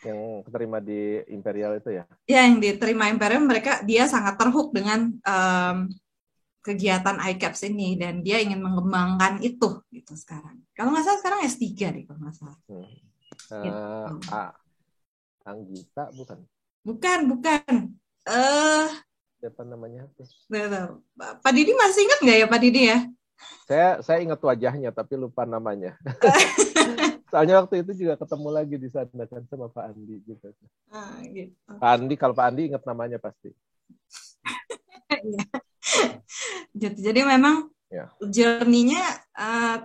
yang keterima di Imperial itu ya? Ya, yang diterima Imperial, dia sangat terhook dengan kegiatan iCaps ini, dan dia ingin mengembangkan itu gitu sekarang. Kalau nggak salah sekarang S3 deh kalau nggak salah. Anggita bukan? Bukan. Siapa namanya? Pak Didi masih ingat nggak ya Pak Didi ya? Saya ingat wajahnya tapi lupa namanya. Soalnya waktu itu juga ketemu lagi di sana kan sama Pak Andi juga. Gitu. Pak Andi, kalau Pak Andi ingat namanya pasti. Jadi memang Ya. journey-nya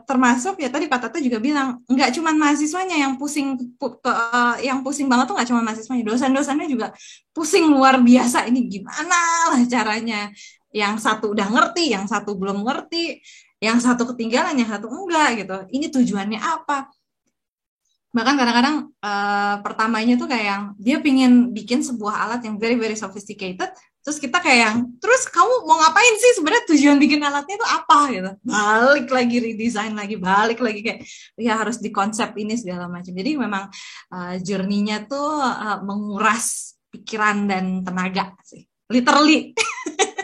termasuk ya tadi Pak Tata juga bilang nggak cuma mahasiswanya yang pusing yang pusing banget tuh nggak cuma mahasiswanya, dosen-dosennya juga pusing luar biasa, ini gimana lah caranya, yang satu udah ngerti, yang satu belum ngerti, yang satu ketinggalan, yang satu enggak gitu, ini tujuannya apa. Bahkan kadang-kadang pertamanya tuh kayak yang dia pingin bikin sebuah alat yang very very sophisticated, terus kita kayak yang, terus kamu mau ngapain sih sebenarnya, tujuan bikin alatnya itu apa gitu, balik lagi redesign lagi, balik lagi kayak ya harus dikonsep ini segala macam. Jadi memang journey-nya tuh menguras pikiran dan tenaga sih, literally.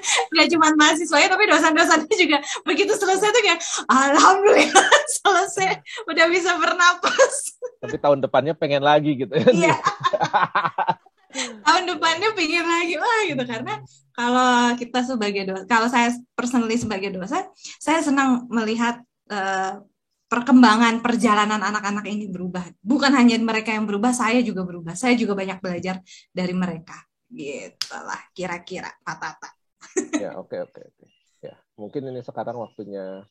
Gak cuma mahasiswanya tapi dosen-dosennya juga begitu selesai tuh kayak alhamdulillah selesai, udah bisa bernapas. Tapi tahun depannya pengen lagi gitu ya. Iya. Tahun depannya pengen lagi lah gitu, karena kalau kita sebagai dosen, kalau saya personally sebagai dosen, saya senang melihat perkembangan perjalanan anak-anak ini berubah. Bukan hanya mereka yang berubah, saya juga berubah. Saya juga banyak belajar dari mereka. Gitulah kira-kira Pak Tata. Ya, oke. Ya, mungkin ini sekarang waktunya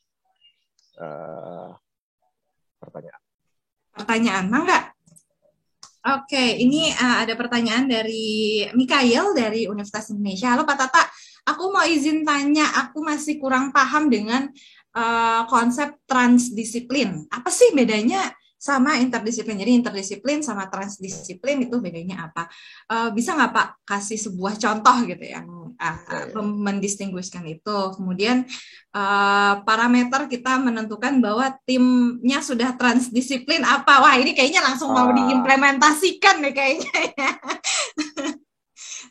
pertanyaan. Pertanyaan, enggak? Oke, ini ada pertanyaan dari Mikael dari Universitas Indonesia. Halo Pak Tata, aku mau izin tanya, aku masih kurang paham dengan konsep transdisiplin. Apa sih bedanya sama interdisiplin? Jadi interdisiplin sama transdisiplin itu bedanya apa? Bisa nggak Pak kasih sebuah contoh gitu yang mendistinguishkan itu? Kemudian parameter kita menentukan bahwa timnya sudah transdisiplin apa? Wah, ini kayaknya langsung mau diimplementasikan nih kayaknya ya.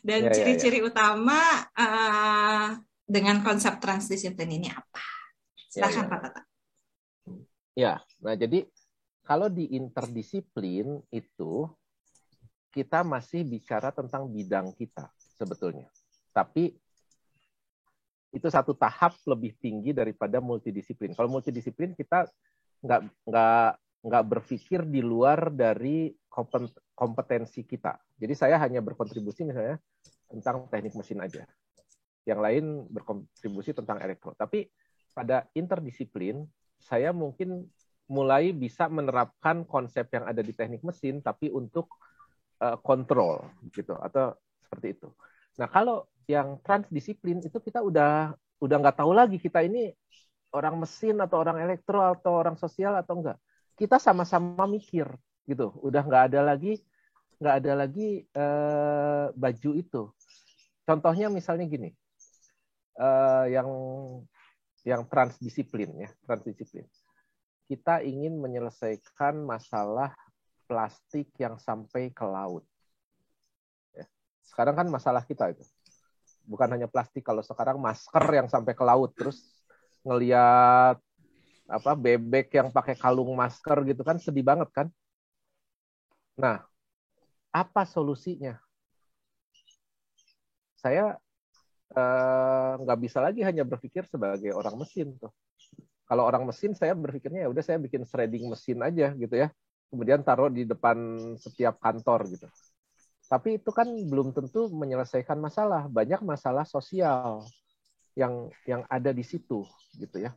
Dan ciri-ciri utama dengan konsep transdisiplin ini apa? Silakan Pak Tata. Ya, nah jadi kalau di interdisiplin itu kita masih bicara tentang bidang kita sebetulnya. Tapi itu satu tahap lebih tinggi daripada multidisiplin. Kalau multidisiplin kita nggak berpikir di luar dari kompetensi kita. Jadi saya hanya berkontribusi misalnya tentang teknik mesin aja. Yang lain berkontribusi tentang elektro. Tapi pada interdisiplin saya mungkin mulai bisa menerapkan konsep yang ada di teknik mesin tapi untuk kontrol gitu atau seperti itu. Nah, kalau yang transdisiplin itu kita udah nggak tahu lagi kita ini orang mesin atau orang elektro atau orang sosial atau enggak. Kita sama-sama mikir gitu. Udah nggak ada lagi baju itu. Contohnya misalnya gini. Yang transdisiplin ya, transdisiplin. Kita ingin menyelesaikan masalah plastik yang sampai ke laut. Ya. Sekarang kan masalah kita itu. Bukan hanya plastik, kalau sekarang masker yang sampai ke laut, terus ngelihat bebek yang pakai kalung masker gitu kan, sedih banget kan. Nah, apa solusinya? Saya nggak bisa lagi hanya berpikir sebagai orang mesin tuh. Kalau orang mesin saya berpikirnya ya udah saya bikin shredding mesin aja gitu ya. Kemudian taruh di depan setiap kantor gitu. Tapi itu kan belum tentu menyelesaikan masalah. Banyak masalah sosial yang ada di situ gitu ya.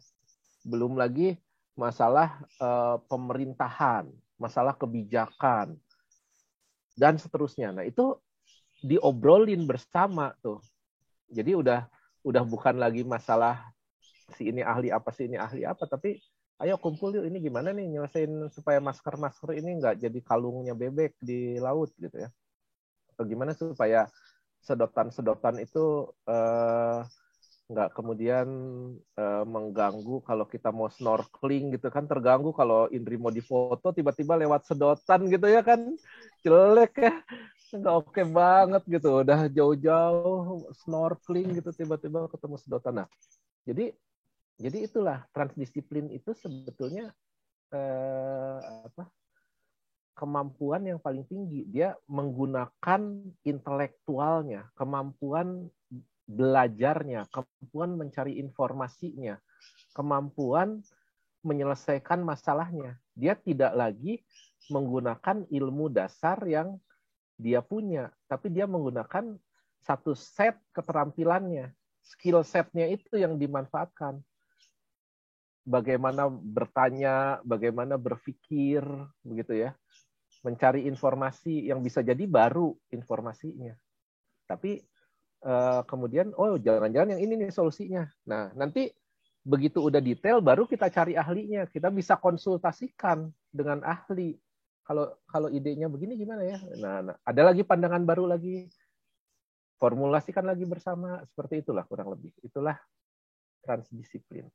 Belum lagi masalah pemerintahan, masalah kebijakan dan seterusnya. Nah, itu diobrolin bersama tuh. Jadi udah bukan lagi masalah si ini ahli apa, si ini ahli apa, tapi ayo kumpul yuk, ini gimana nih nyelesain supaya masker ini nggak jadi kalungnya bebek di laut gitu ya. Atau gimana supaya sedotan itu nggak kemudian mengganggu kalau kita mau snorkeling gitu kan, terganggu kalau Indri mau difoto tiba-tiba lewat sedotan gitu ya kan, jelek ya. Nggak oke banget gitu, udah jauh-jauh snorkeling gitu tiba-tiba ketemu sedotan. Nah, jadi itulah transdisiplin itu sebetulnya kemampuan yang paling tinggi. Dia menggunakan intelektualnya, kemampuan belajarnya, kemampuan mencari informasinya, kemampuan menyelesaikan masalahnya. Dia tidak lagi menggunakan ilmu dasar yang dia punya, tapi dia menggunakan satu set keterampilannya. Skill setnya itu yang dimanfaatkan. Bagaimana bertanya, bagaimana berpikir, begitu ya. Mencari informasi yang bisa jadi baru informasinya. Tapi kemudian, oh jangan-jangan yang ini nih solusinya. Nah, nanti begitu udah detail, baru kita cari ahlinya. Kita bisa konsultasikan dengan ahli. Kalau idenya begini gimana ya? Nah, ada lagi pandangan baru lagi. Formulasikan lagi bersama. Seperti itulah kurang lebih. Itulah transdisiplin.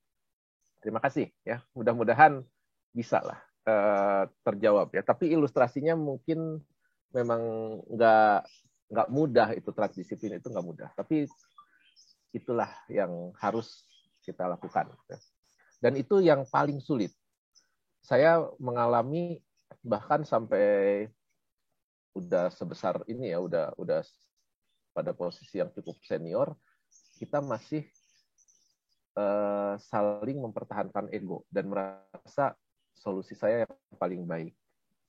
Terima kasih ya. Mudah-mudahan bisa lah terjawab ya. Tapi ilustrasinya mungkin memang nggak mudah, itu transdisiplin itu nggak mudah. Tapi itulah yang harus kita lakukan. Dan itu yang paling sulit. Saya mengalami bahkan sampai udah sebesar ini ya, udah pada posisi yang cukup senior, kita masih saling mempertahankan ego dan merasa solusi saya yang paling baik.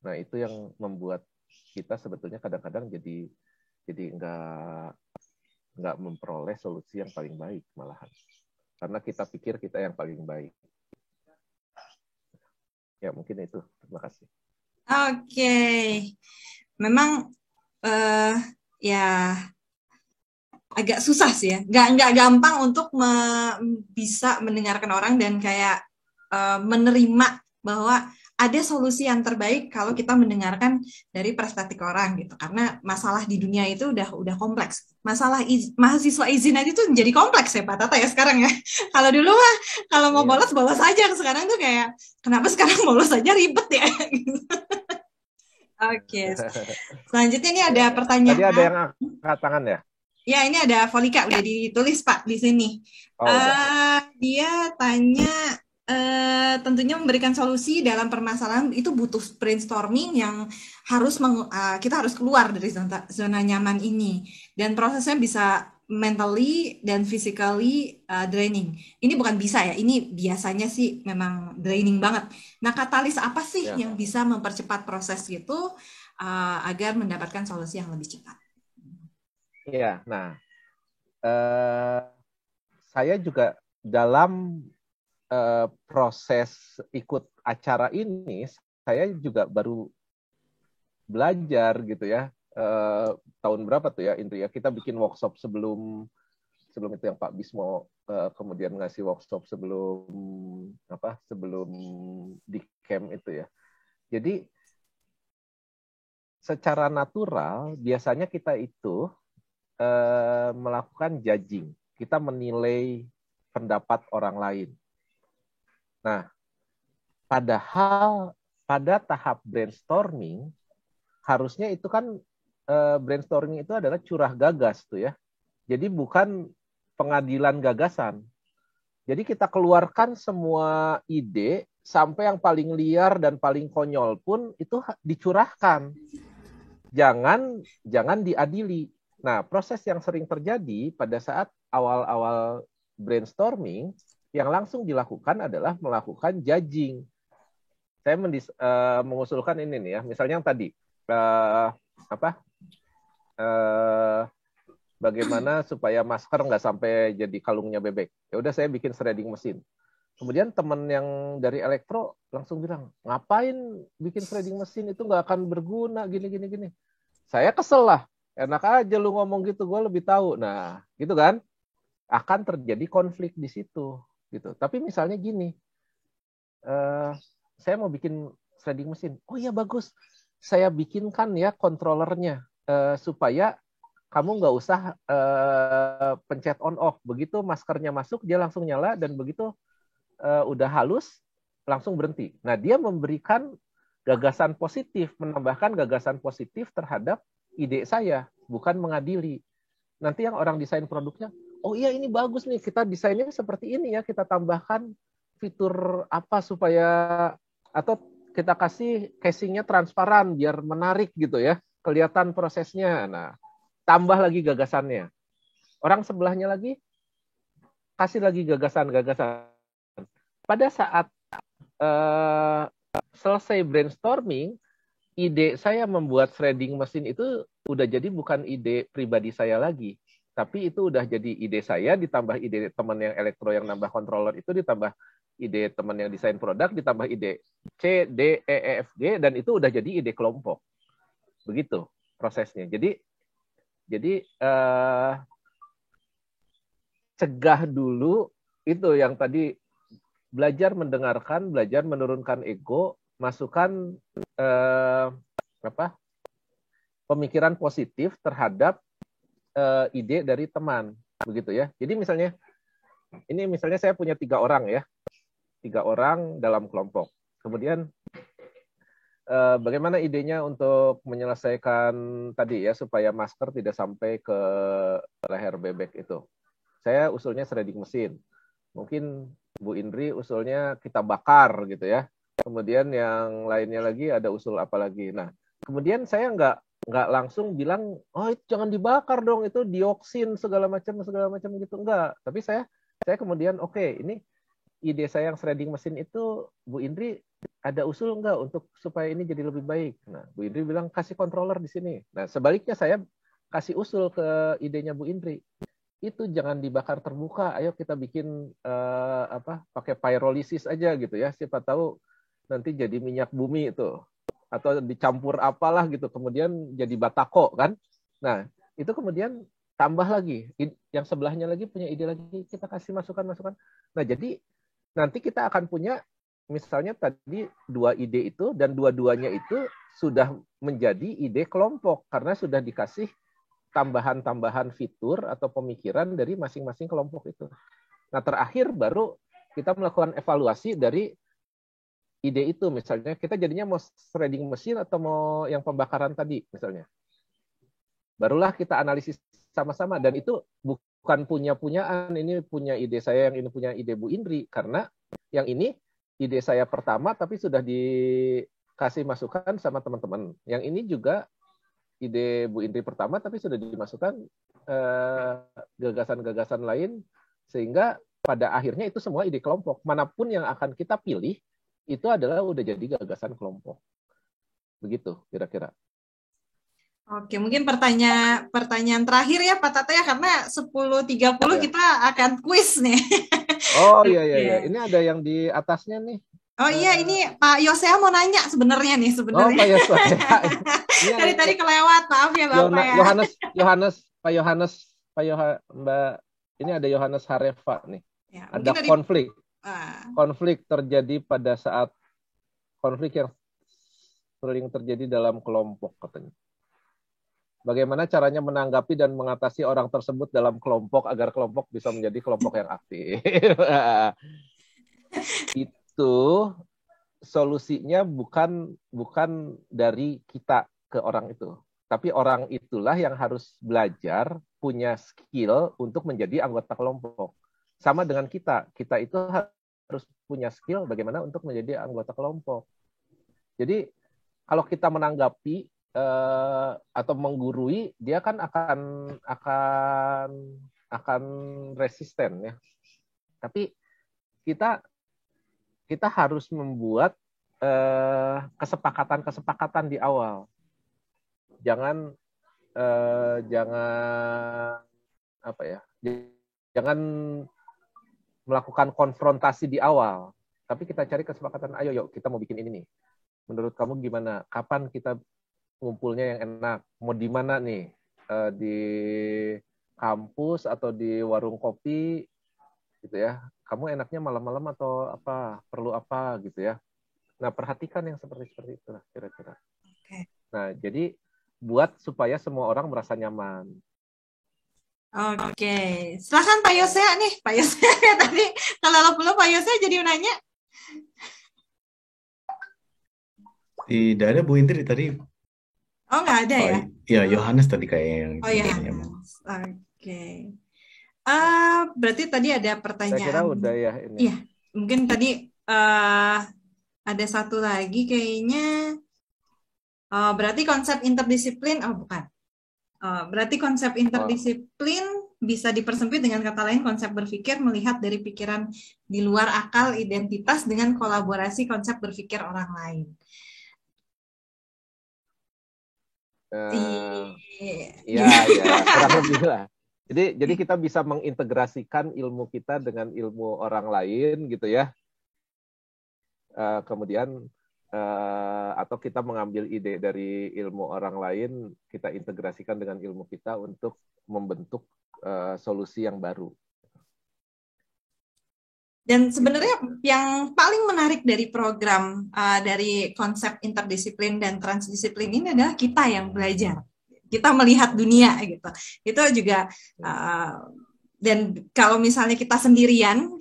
Nah, itu yang membuat kita sebetulnya kadang-kadang jadi nggak memperoleh solusi yang paling baik malahan. Karena kita pikir kita yang paling baik. Ya, mungkin itu. Terima kasih. Oke. Memang ya agak susah sih ya, nggak gampang untuk bisa mendengarkan orang dan kayak menerima bahwa ada solusi yang terbaik kalau kita mendengarkan dari perspektif orang gitu, karena masalah di dunia itu udah kompleks. Masalah mahasiswa izin aja tuh jadi kompleks ya Pak Tata ya sekarang ya. Kalau dulu mah kalau mau bolos aja, sekarang tuh kayak kenapa sekarang bolos aja ribet ya. Oke. Selanjutnya ini ada pertanyaan. Tadi ada yang angkat tangan ya? Ya, ini ada Volika, udah ditulis Pak di sini. Dia tanya, tentunya memberikan solusi dalam permasalahan itu butuh brainstorming yang harus kita harus keluar dari zona nyaman ini. Dan prosesnya bisa mentally dan physically draining. Ini bukan bisa ya, ini biasanya sih memang draining banget. Nah, katalis apa sih yang bisa mempercepat proses gitu agar mendapatkan solusi yang lebih cepat? Iya, nah saya juga dalam proses ikut acara ini, saya juga baru belajar gitu ya. Tahun berapa tuh ya, Indri ya? Kita bikin workshop sebelum itu yang Pak Bismo kemudian ngasih workshop sebelum di camp itu ya. Jadi secara natural biasanya kita itu melakukan judging. Kita menilai pendapat orang lain. Nah, padahal pada tahap brainstorming, harusnya itu kan brainstorming itu adalah curah gagas tuh ya. Jadi bukan pengadilan gagasan. Jadi kita keluarkan semua ide, sampai yang paling liar dan paling konyol pun itu dicurahkan. Jangan diadili. Nah, proses yang sering terjadi pada saat awal-awal brainstorming, yang langsung dilakukan adalah melakukan judging. Saya mengusulkan ini nih ya, misalnya yang tadi, bagaimana supaya masker nggak sampai jadi kalungnya bebek. Ya udah saya bikin shredding mesin. Kemudian teman yang dari elektro langsung bilang, ngapain bikin shredding mesin, itu nggak akan berguna, gini. Saya kesel lah. Enak aja lu ngomong gitu, gue lebih tahu. Nah, gitu kan, akan terjadi konflik di situ, gitu. Tapi misalnya gini, saya mau bikin shredding mesin. Oh iya bagus, saya bikinkan ya controllernya supaya kamu nggak usah pencet on off. Begitu maskernya masuk, dia langsung nyala, dan begitu udah halus, langsung berhenti. Nah, dia memberikan gagasan positif, menambahkan gagasan positif terhadap ide saya, bukan mengadili. Nanti yang orang desain produknya, oh iya ini bagus nih, kita desainnya seperti ini ya, kita tambahkan fitur apa supaya, atau kita kasih casingnya transparan biar menarik gitu ya, kelihatan prosesnya. Nah, tambah lagi gagasannya. Orang sebelahnya lagi kasih lagi gagasan. Pada saat selesai brainstorming, ide saya membuat threading mesin itu udah jadi bukan ide pribadi saya lagi, tapi itu udah jadi ide saya ditambah ide teman yang elektro yang nambah controller itu, ditambah ide teman yang desain produk, ditambah ide C, D, E, F, G, dan itu udah jadi ide kelompok. Begitu prosesnya. Jadi cegah dulu itu yang tadi, belajar mendengarkan, belajar menurunkan ego, masukkan pemikiran positif terhadap ide dari teman, begitu ya. Jadi misalnya saya punya 3 orang ya, 3 orang dalam kelompok. Kemudian bagaimana idenya untuk menyelesaikan tadi ya supaya masker tidak sampai ke leher bebek itu. Saya usulnya threading mesin. Mungkin Bu Indri usulnya kita bakar gitu ya. Kemudian yang lainnya lagi ada usul apa lagi. Nah, kemudian saya nggak langsung bilang, oh itu jangan dibakar dong, itu dioksin segala macam gitu. Enggak. Tapi saya kemudian oke, ini ide saya yang threading mesin itu, Bu Indri ada usul enggak untuk supaya ini jadi lebih baik? Nah, Bu Indri bilang kasih controller di sini. Nah, sebaliknya saya kasih usul ke idenya Bu Indri. Itu jangan dibakar terbuka, ayo kita bikin pakai pyrolisis aja gitu ya, siapa tahu nanti jadi minyak bumi itu, atau dicampur apalah gitu, kemudian jadi batako kan. Nah itu kemudian tambah lagi, yang sebelahnya lagi punya ide lagi, kita kasih masukan. Nah jadi nanti kita akan punya misalnya tadi 2 ide itu, dan dua-duanya itu sudah menjadi ide kelompok karena sudah dikasih tambahan-tambahan fitur atau pemikiran dari masing-masing kelompok itu. Nah, terakhir baru kita melakukan evaluasi dari ide itu. Misalnya kita jadinya mau threading mesin atau mau yang pembakaran tadi misalnya. Barulah kita analisis sama-sama, dan itu bukan punya-punyaan, ini punya ide saya, yang ini punya ide Bu Indri, karena yang ini ide saya pertama tapi sudah dikasih masukan sama teman-teman. Yang ini juga ide Bu Indri pertama, tapi sudah dimasukkan gagasan-gagasan lain, sehingga pada akhirnya itu semua ide kelompok. Manapun yang akan kita pilih, itu adalah udah jadi gagasan kelompok. Begitu kira-kira. Oke, mungkin pertanyaan terakhir ya Pak Tata ya, karena 10.30 ya. Kita akan kuis nih. Oh iya. Ini ada yang di atasnya nih. Oh iya, ini Pak Yosea mau nanya sebenarnya nih. Oh Pak Yosea. Dari tadi kelewat, maaf ya Bapak ya. Mbak, ini ada Yohanes Harefa nih. Ya, ada konflik. Konflik terjadi pada saat konflik yang sering terjadi dalam kelompok katanya. Bagaimana caranya menanggapi dan mengatasi orang tersebut dalam kelompok agar kelompok bisa menjadi kelompok yang aktif? Itu solusinya bukan dari kita ke orang itu, tapi orang itulah yang harus belajar, punya skill untuk menjadi anggota kelompok. Sama dengan kita itu harus punya skill bagaimana untuk menjadi anggota kelompok. Jadi kalau kita menanggapi atau menggurui, dia kan akan resisten ya. Tapi kita harus membuat kesepakatan di awal. Jangan jangan melakukan konfrontasi di awal. Tapi kita cari kesepakatan, ayo yuk kita mau bikin ini nih. Menurut kamu gimana? Kapan kita ngumpulnya yang enak? Mau di mana nih? Di kampus atau di warung kopi gitu ya. Kamu enaknya malam-malam atau apa? Perlu apa gitu ya. Nah, perhatikan yang seperti itu lah kira-kira. Okay. Nah, jadi buat supaya semua orang merasa nyaman. Oke. Silakan Pak Yosea nih. Pak Yosea tadi kalau belum Pak Yosea jadi nanya. Tidak ada Bu Indri tadi. Oh, nggak ada ya? Ya, Yohanes tadi kayaknya yang. Oh iya. Oke. Berarti tadi ada pertanyaan. Saya kira udah ya ini. Iya, mungkin tadi ada satu lagi kayaknya. Berarti konsep interdisiplin, bukan. Berarti konsep interdisiplin bisa dipersempit dengan kata lain konsep berpikir melihat dari pikiran di luar akal identitas dengan kolaborasi konsep berpikir orang lain. Ya, kurang lebih lah. Jadi kita bisa mengintegrasikan ilmu kita dengan ilmu orang lain gitu ya. Kemudian atau kita mengambil ide dari ilmu orang lain, kita integrasikan dengan ilmu kita untuk membentuk solusi yang baru. Dan sebenarnya yang paling menarik dari program dari konsep interdisiplin dan transdisiplin ini adalah kita yang belajar. Kita melihat dunia gitu. Itu juga dan kalau misalnya kita sendirian,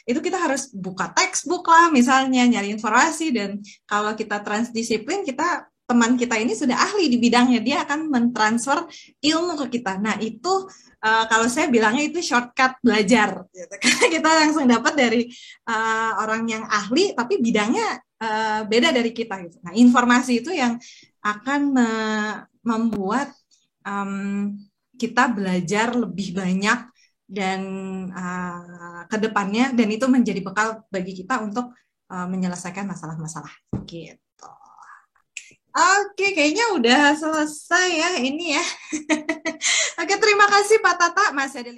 itu kita harus buka textbook lah misalnya, nyari informasi. Dan kalau kita transdisiplin, teman kita ini sudah ahli di bidangnya, dia akan mentransfer ilmu ke kita. Nah itu kalau saya bilangnya itu shortcut belajar, gitu. Karena kita langsung dapat dari orang yang ahli, tapi bidangnya beda dari kita. Gitu. Nah informasi itu yang akan membuat kita belajar lebih banyak dan ke depannya, dan itu menjadi bekal bagi kita untuk menyelesaikan masalah-masalah gitu. Oke, kayaknya udah selesai ya ini ya. Oke, terima kasih Pak Tata. Masih ada